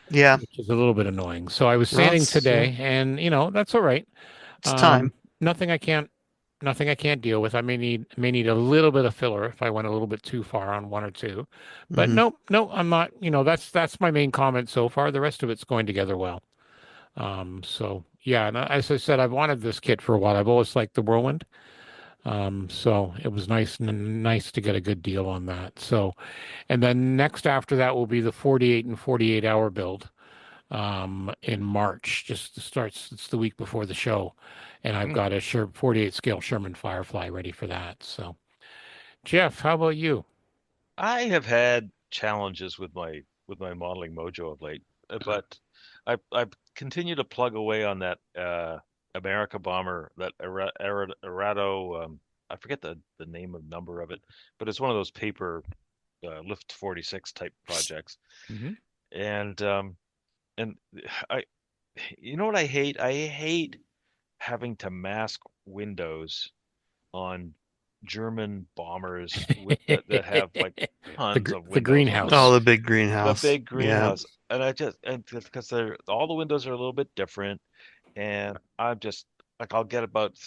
Speaker 3: Yeah,
Speaker 1: which is a little bit annoying. So I was
Speaker 3: well,
Speaker 1: sanding today, and that's all right.
Speaker 3: it's time.
Speaker 1: Nothing I can't nothing I can't deal with. I may need a little bit of filler if I went a little bit too far on one or two. But
Speaker 3: Hmm.
Speaker 1: no, I'm not, that's my main comment so far. The rest of it's going together well. So yeah, and as I said, I've wanted this kit for a while. I've always liked the Whirlwind. So it was nice to get a good deal on that. So, and then next after that will be the 48 and 48 hour build in March. Just starts, it's the week before the show. And I've got a 48 scale Sherman Firefly ready for that. So, Geoff, how about you?
Speaker 2: I have had challenges with my modeling mojo of late, but I've continued to plug away on that America bomber, that Errato. I forget the name of number of it, but it's one of those paper Lift 46 type projects.
Speaker 1: Hmm.
Speaker 2: And and I, you know what I hate? I hate having to mask windows on German bombers that have like tons of
Speaker 1: The
Speaker 2: windows on them.
Speaker 3: Oh,
Speaker 1: greenhouse.
Speaker 3: the big
Speaker 2: The
Speaker 3: greenhouse.
Speaker 2: big
Speaker 3: Yeah.
Speaker 2: greenhouse, and because they're all the windows are a little bit different, and I'm just like I'll get about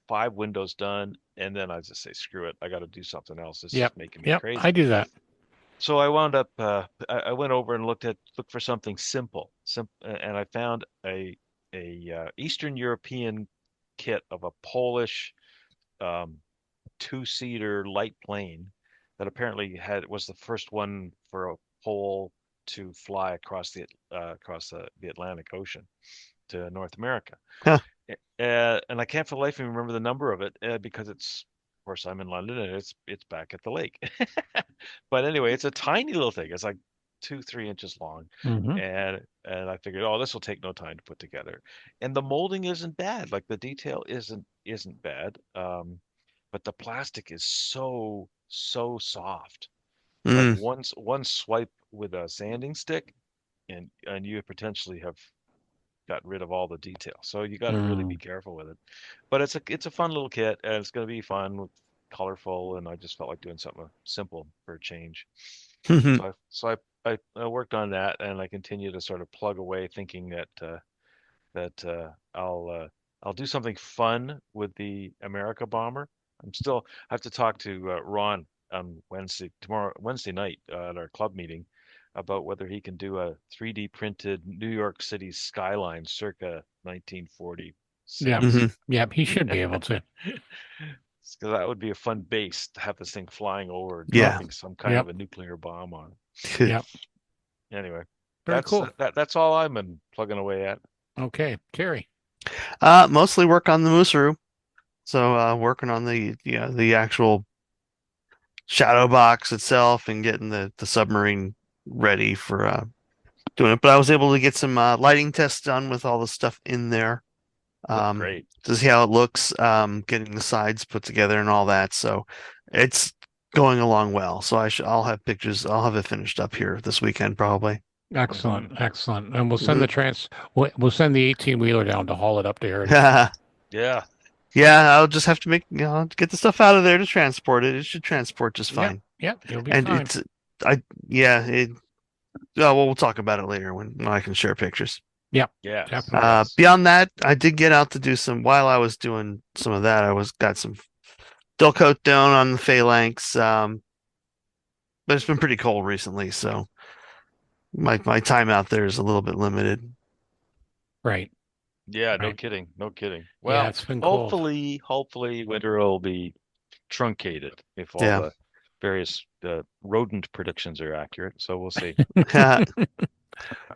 Speaker 2: five windows done, and then I just say screw it, I got to do something else. This is
Speaker 1: Yep.
Speaker 2: making me
Speaker 1: Yep. I
Speaker 2: crazy.
Speaker 1: do that.
Speaker 2: So I wound up I went over and looked for something simple, and I found a Eastern European kit of a Polish um, two-seater light plane that apparently was the first one for a pole to fly across the Atlantic Ocean to North America.
Speaker 3: Huh.
Speaker 2: And I can't for the life of me remember the number of it because of course, I'm in London and it's back at the lake. But anyway, it's a tiny little thing. It's like 2, 3 inches long,
Speaker 1: Hmm.
Speaker 2: and I figured, oh, this will take no time to put together. And the molding isn't bad. Like the detail isn't bad. But the plastic is so soft. Like
Speaker 3: Mm.
Speaker 2: one swipe with a sanding stick, and you potentially have got rid of all the detail. So you got to really be
Speaker 1: Mm.
Speaker 2: careful with it. But it's a fun little kit, and it's going to be fun, colorful, and I just felt like doing something simple for a change. So I worked on that, and I continue to sort of plug away, thinking that I'll do something fun with the America bomber. I have to talk to Ron on Wednesday night at our club meeting about whether he can do a 3D printed New York City skyline circa 1946.
Speaker 1: Yep.
Speaker 3: Hmm.
Speaker 1: Yep. He should be able to.
Speaker 2: Because that would be a fun base to have this thing flying over,
Speaker 3: Yeah.
Speaker 2: dropping some kind of
Speaker 1: Yep.
Speaker 2: a nuclear bomb on
Speaker 1: Yep.
Speaker 2: it. Anyway,
Speaker 1: Very cool.
Speaker 2: that's all I've been plugging away at.
Speaker 1: Okay. Terry.
Speaker 3: Mostly work on the Musaru. So working on the actual shadow box itself and getting the submarine ready for doing it. But I was able to get some lighting tests done with all the stuff in there.
Speaker 2: Look great.
Speaker 3: To see how it looks, getting the sides put together and all that. So it's going along well. So I'll have pictures. I'll have it finished up here this weekend probably.
Speaker 1: Excellent. Excellent. And
Speaker 3: Mhm.
Speaker 1: we'll send the 18-wheeler down to haul it up to Heritage.
Speaker 2: Yeah.
Speaker 3: Yeah, I'll just have to get the stuff out of there to transport it. It should transport just
Speaker 1: Yep.
Speaker 3: fine.
Speaker 1: Yep. You'll be
Speaker 3: And
Speaker 1: fine.
Speaker 3: it's yeah, well, we'll talk about it later when I can share pictures.
Speaker 1: Yep.
Speaker 2: Yes.
Speaker 1: Definitely.
Speaker 2: Yes.
Speaker 3: Beyond that, I did get out to do while I was doing some of that, got some dull coat down on the phalanx. But it's been pretty cold recently, so my time out there is a little bit limited.
Speaker 1: Right.
Speaker 2: Yeah, no
Speaker 1: Right.
Speaker 2: kidding. No kidding.
Speaker 1: Yeah,
Speaker 2: Well,
Speaker 1: it's been cold.
Speaker 2: hopefully winter will be truncated if all
Speaker 3: Yeah.
Speaker 2: the various rodent predictions are accurate. So we'll see.
Speaker 3: It's been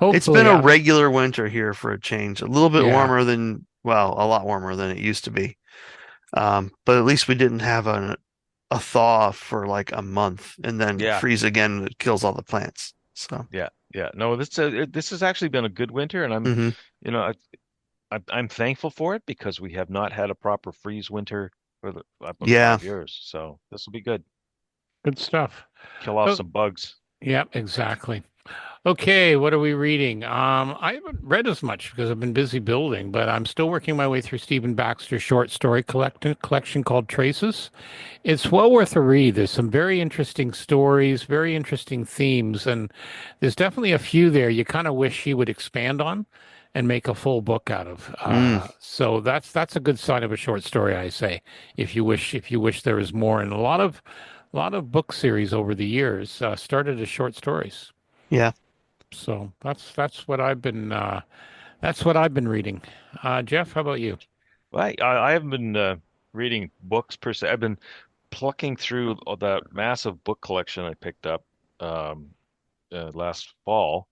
Speaker 1: Hopefully,
Speaker 3: a regular winter here for a change. A little bit
Speaker 1: Yeah.
Speaker 3: warmer a lot warmer than it used to be. But at least we didn't have a thaw for like a month and then
Speaker 2: Yeah.
Speaker 3: freeze again and it kills all the plants. So,
Speaker 2: Yeah. Yeah. No, this has actually been a good winter, and
Speaker 3: mhm.
Speaker 2: you know, I'm thankful for it because we have not had a proper freeze winter for about
Speaker 3: Yeah.
Speaker 2: 5 years. So this will be good.
Speaker 1: Good stuff.
Speaker 2: Kill off
Speaker 1: Oh,
Speaker 2: some bugs.
Speaker 1: yeah, exactly. Okay, what are we reading? I haven't read as much because I've been busy building, but I'm still working my way through Stephen Baxter's short story collection called Traces. It's well worth a read. There's some very interesting stories, very interesting themes, and there's definitely a few there you kind of wish he would expand on and make a full book out of.
Speaker 3: Mm.
Speaker 1: So that's a good sign of a short story, I say. If you wish there was more, and a lot of book series over the years started as short stories.
Speaker 3: Yeah.
Speaker 1: So that's what I've been reading. Geoff, how about you?
Speaker 2: I haven't been reading books per se. I've been plucking through all that massive book collection I picked up um, last fall,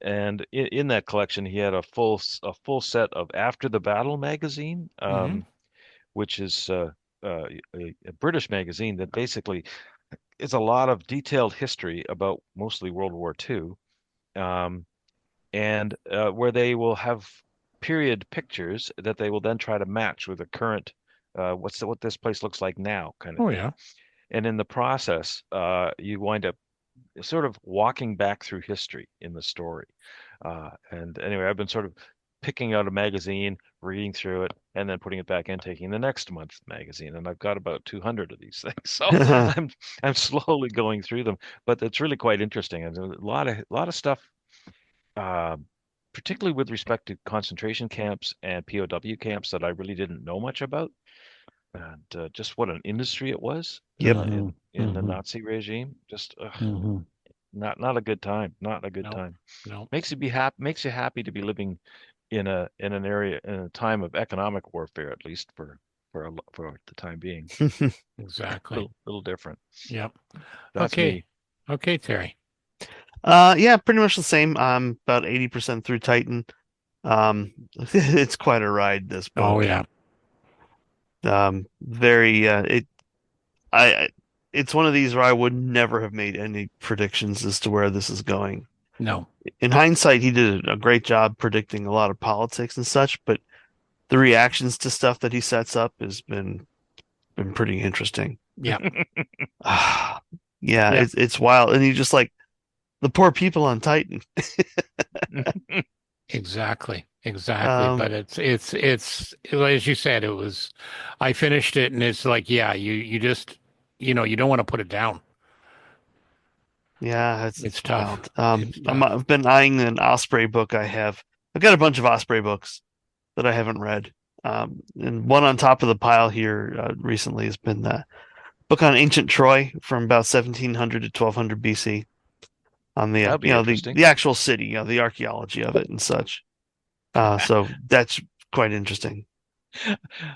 Speaker 2: and in that collection he had a full set of After the Battle magazine,
Speaker 1: Hmm.
Speaker 2: which is a British magazine that basically is a lot of detailed history about mostly World War II, um, and where they will have period pictures that they will then try to match with the current what this place looks like now kind of
Speaker 1: Oh
Speaker 2: thing.
Speaker 1: yeah.
Speaker 2: And in the process, you wind up sort of walking back through history in the story. And anyway, I've been sort of picking out a magazine, reading through it, and then putting it back in, taking the next month's magazine. And I've got about 200 of these things, so I'm slowly going through them. But it's really quite interesting, and a lot of stuff, uh, particularly with respect to concentration camps and POW camps that I really didn't know much about, and just what an industry it was
Speaker 3: Yep.
Speaker 1: Hmm.
Speaker 2: in the
Speaker 1: Hmm.
Speaker 2: Nazi regime. Just
Speaker 1: Hmm.
Speaker 2: not a good time. Not a good
Speaker 1: No,
Speaker 2: time.
Speaker 1: no.
Speaker 2: Makes you happy to be living in an area in a time of economic warfare, at least for the time being.
Speaker 1: Exactly.
Speaker 2: Little different.
Speaker 1: Yep.
Speaker 2: That's
Speaker 1: Okay.
Speaker 2: me.
Speaker 1: Okay, Terry.
Speaker 3: Yeah, pretty much the same. I'm about 80% through Titan. It's quite a ride, this
Speaker 1: Oh
Speaker 3: book.
Speaker 1: yeah.
Speaker 3: Very I it's one of these where I would never have made any predictions as to where this is going.
Speaker 1: No.
Speaker 3: In hindsight, he did a great job predicting a lot of politics and such, but the reactions to stuff that he sets up has been pretty interesting.
Speaker 1: Yep.
Speaker 3: Yeah,
Speaker 1: Yep.
Speaker 3: it's wild, and you just like the poor people on Titan.
Speaker 1: Exactly. Exactly.
Speaker 3: Um,
Speaker 1: But it's as you said, I finished it and it's like, yeah, you just you don't want to put it down.
Speaker 3: yeah, it's
Speaker 1: It's tough.
Speaker 3: wild.
Speaker 1: It's tough.
Speaker 3: I've been eyeing an Osprey book. I've got a bunch of Osprey books that I haven't read. And one on top of the pile here recently has been the book on ancient Troy from about 1700 to 1200 BC on the
Speaker 2: That'll be interesting.
Speaker 3: the actual city, the archaeology of it and such. So that's quite interesting.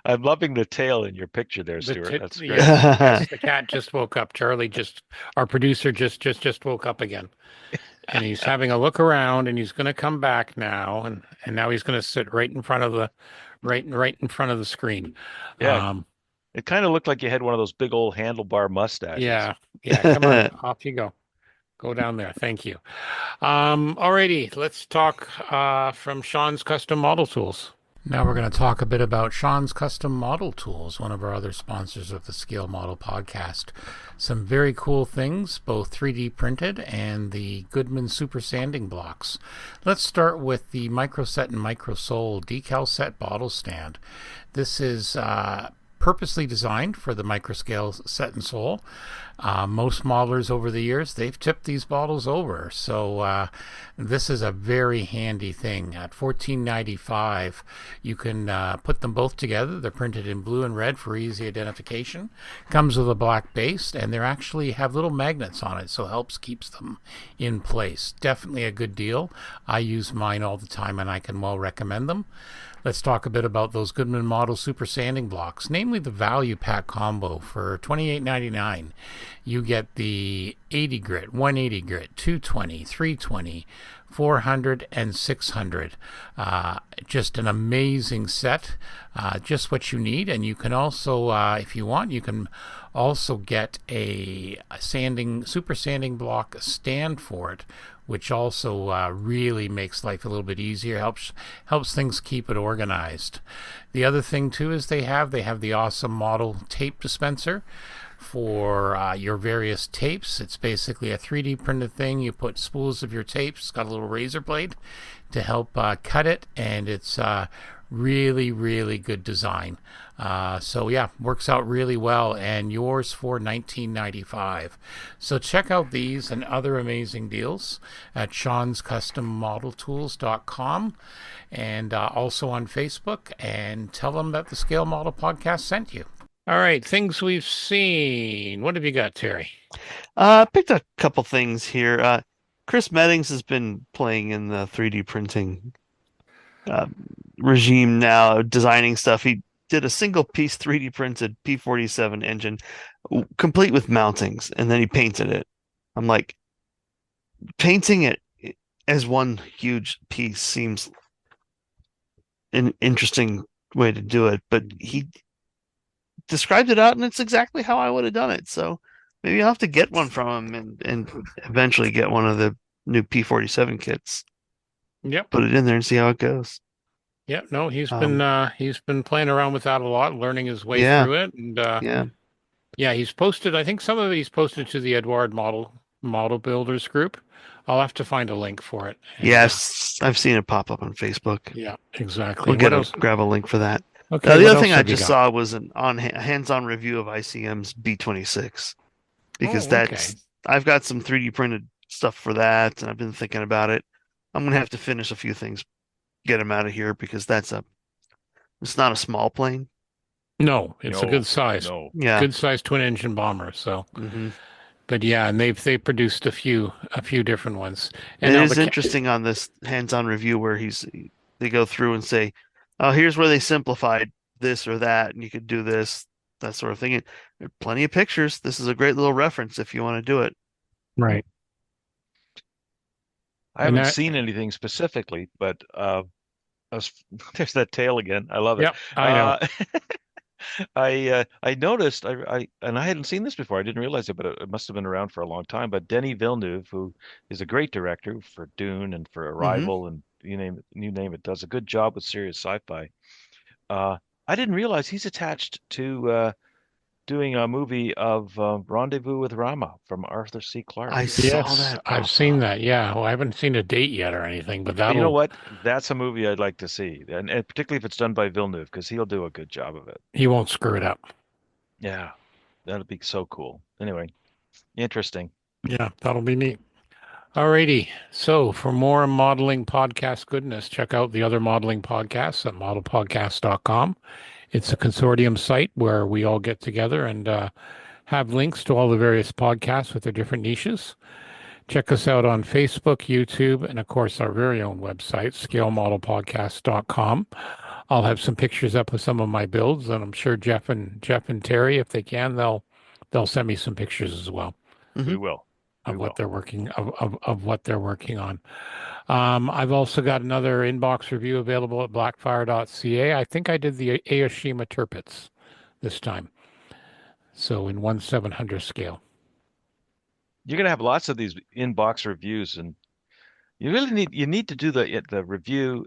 Speaker 2: I'm loving the tail in your picture there, Stuart. That's great.
Speaker 1: Yes, the cat just woke up. Our producer just woke up again. And he's having a look around and he's going to come back now and now he's going to sit right in front of the screen.
Speaker 2: Yeah,
Speaker 1: Um,
Speaker 2: it kind of looked like you had one of those big old handlebar mustaches.
Speaker 1: yeah. Yeah, come on. Off you go. Go down there. Thank you. Alrighty, let's talk from Sean's Custom Model Tools. Now we're going to talk a bit about Sean's Custom Model Tools, one of our other sponsors of the Scale Model Podcast. Some very cool things, both 3D printed and the Goodman Super Sanding Blocks. Let's start with the Microset and Microsole decal set bottle stand. This is purposely designed for the microscale set and sole. Most modelers over the years, they've tipped these bottles over. So this is a very handy thing. At $14.95, you can put them both together. They're printed in blue and red for easy identification. Comes with a black base, and they actually have little magnets on it, so helps keeps them in place. Definitely a good deal. I use mine all the time, and I can well recommend them. Let's talk a bit about those Goodman Model Super Sanding Blocks, namely the Value Pack Combo for $28.99. You get the 80 grit, 180 grit, 220, 320, 400, and 600. Just an amazing set, just what you need. And you can also, if you want, you can also get a super sanding block stand for it, which also really makes life a little bit easier, helps things keep it organized. The other thing too is they have the awesome model tape dispenser for your various tapes. It's basically a 3D printed thing. You put spools of your tapes. It's got a little razor blade to help cut it, and it's really, really good design. So yeah, works out really well, and yours for $19.95. So check out these and other amazing deals at Sean'sCustomModelTools.com, and also on Facebook, and tell them that the Scale Model Podcast sent you. All right, things we've seen. What have you got, Terry?
Speaker 3: Picked a couple things here. Chris Meddings has been playing in the 3D printing regime now, designing stuff. He did a single piece 3D printed P-47 engine, complete with mountings, and then he painted it. I'm like, painting it as one huge piece seems an interesting way to do it, but he described it out, and it's exactly how I would have done it. So maybe I'll have to get one from him and eventually get one of the new P-47 kits.
Speaker 1: Yep.
Speaker 3: Put it in there and see how it goes.
Speaker 1: Yep. No, he's been playing around with that a lot, learning his way
Speaker 3: Yeah.
Speaker 1: through it, and
Speaker 3: Yeah.
Speaker 1: he's posted. I think some of it he's posted to the Edward Model Builders group. I'll have to find a link for it. And,
Speaker 3: Yes, I've seen it pop up on Facebook.
Speaker 1: yeah, exactly.
Speaker 3: We'll grab a link for that.
Speaker 1: Okay.
Speaker 3: The
Speaker 1: what
Speaker 3: other
Speaker 1: else
Speaker 3: thing I
Speaker 1: have you
Speaker 3: just
Speaker 1: got?
Speaker 3: saw was a hands-on review of ICM's B26, because
Speaker 1: Oh, okay.
Speaker 3: I've got some 3D printed stuff for that, and I've been thinking about it. I'm gonna have to finish a few things, get them out of here, because it's not a small plane.
Speaker 1: No, it's a
Speaker 2: No,
Speaker 1: good size.
Speaker 2: no.
Speaker 3: Yeah.
Speaker 1: Good size twin engine bomber. So,
Speaker 3: Hmm.
Speaker 1: but yeah, and they produced a few different ones. And
Speaker 3: It
Speaker 1: now
Speaker 3: is interesting on this hands-on review where they go through and say, "Oh, here's where they simplified this or that, and you could do this, that sort of thing." And there are plenty of pictures. This is a great little reference if you want to do it.
Speaker 1: right.
Speaker 2: I
Speaker 1: And
Speaker 2: haven't
Speaker 1: that,
Speaker 2: seen anything specifically, but there's that tail again. I love it.
Speaker 1: yep, I know.
Speaker 2: I noticed and I hadn't seen this before. I didn't realize it, but it must have been around for a long time. But Denis Villeneuve, who is a great director for Dune and for Arrival, and you name it, does a good job with serious sci-fi. I didn't realize he's attached to doing a movie of Rendezvous with Rama from Arthur C. Clarke.
Speaker 3: I saw
Speaker 1: Yes,
Speaker 3: that
Speaker 1: I've
Speaker 3: pop
Speaker 1: seen
Speaker 3: up.
Speaker 1: that. Yeah. Well, I haven't seen a date yet or anything, but
Speaker 2: You know
Speaker 1: that'll.
Speaker 2: what? That's a movie I'd like to see, and particularly if it's done by Villeneuve, because he'll do a good job of it.
Speaker 1: He won't screw it up.
Speaker 2: Yeah, that'd be so cool. Anyway, interesting.
Speaker 1: Yeah, that'll be neat. Alrighty. So for more modeling podcast goodness, check out the other modeling podcasts at modelpodcast.com. It's a consortium site where we all get together and have links to all the various podcasts with their different niches. Check us out on Facebook, YouTube, and of course our very own website, scalemodelpodcast.com. I'll have some pictures up of some of my builds, and I'm sure Geoff and Terry, if they can, they'll send me some pictures as well
Speaker 2: We will.
Speaker 1: of
Speaker 2: We
Speaker 1: what
Speaker 2: will.
Speaker 1: they're working of what they're working on. I've also got another inbox review available at blackfire.ca. I think I did the Aoshima Tirpitz this time, so in 1/700 scale.
Speaker 2: You're gonna have lots of these inbox reviews, and you need to do the review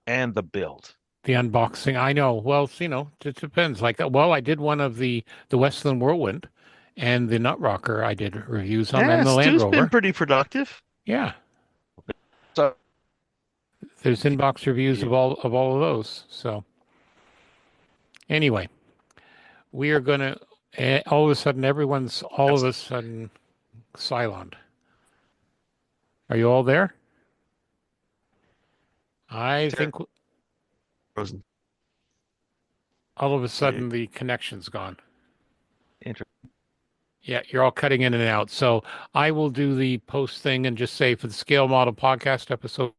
Speaker 2: and the build.
Speaker 1: The unboxing, I know. Well, it depends. Like, well, I did one of the Westland Whirlwind and the Nut Rocker. I did reviews on,
Speaker 3: Yeah,
Speaker 1: and the Land
Speaker 3: Stu's been
Speaker 1: Rover.
Speaker 3: pretty productive.
Speaker 1: Yeah,
Speaker 2: So
Speaker 1: there's inbox reviews of all of those. So anyway, we are gonna all of a sudden silent. Are you all there? I think
Speaker 3: Frozen.
Speaker 1: all of a sudden the connection's gone.
Speaker 2: interesting.
Speaker 1: Yeah, you're all cutting in and out. So I will do the post thing and just say for the Scale Model Podcast episode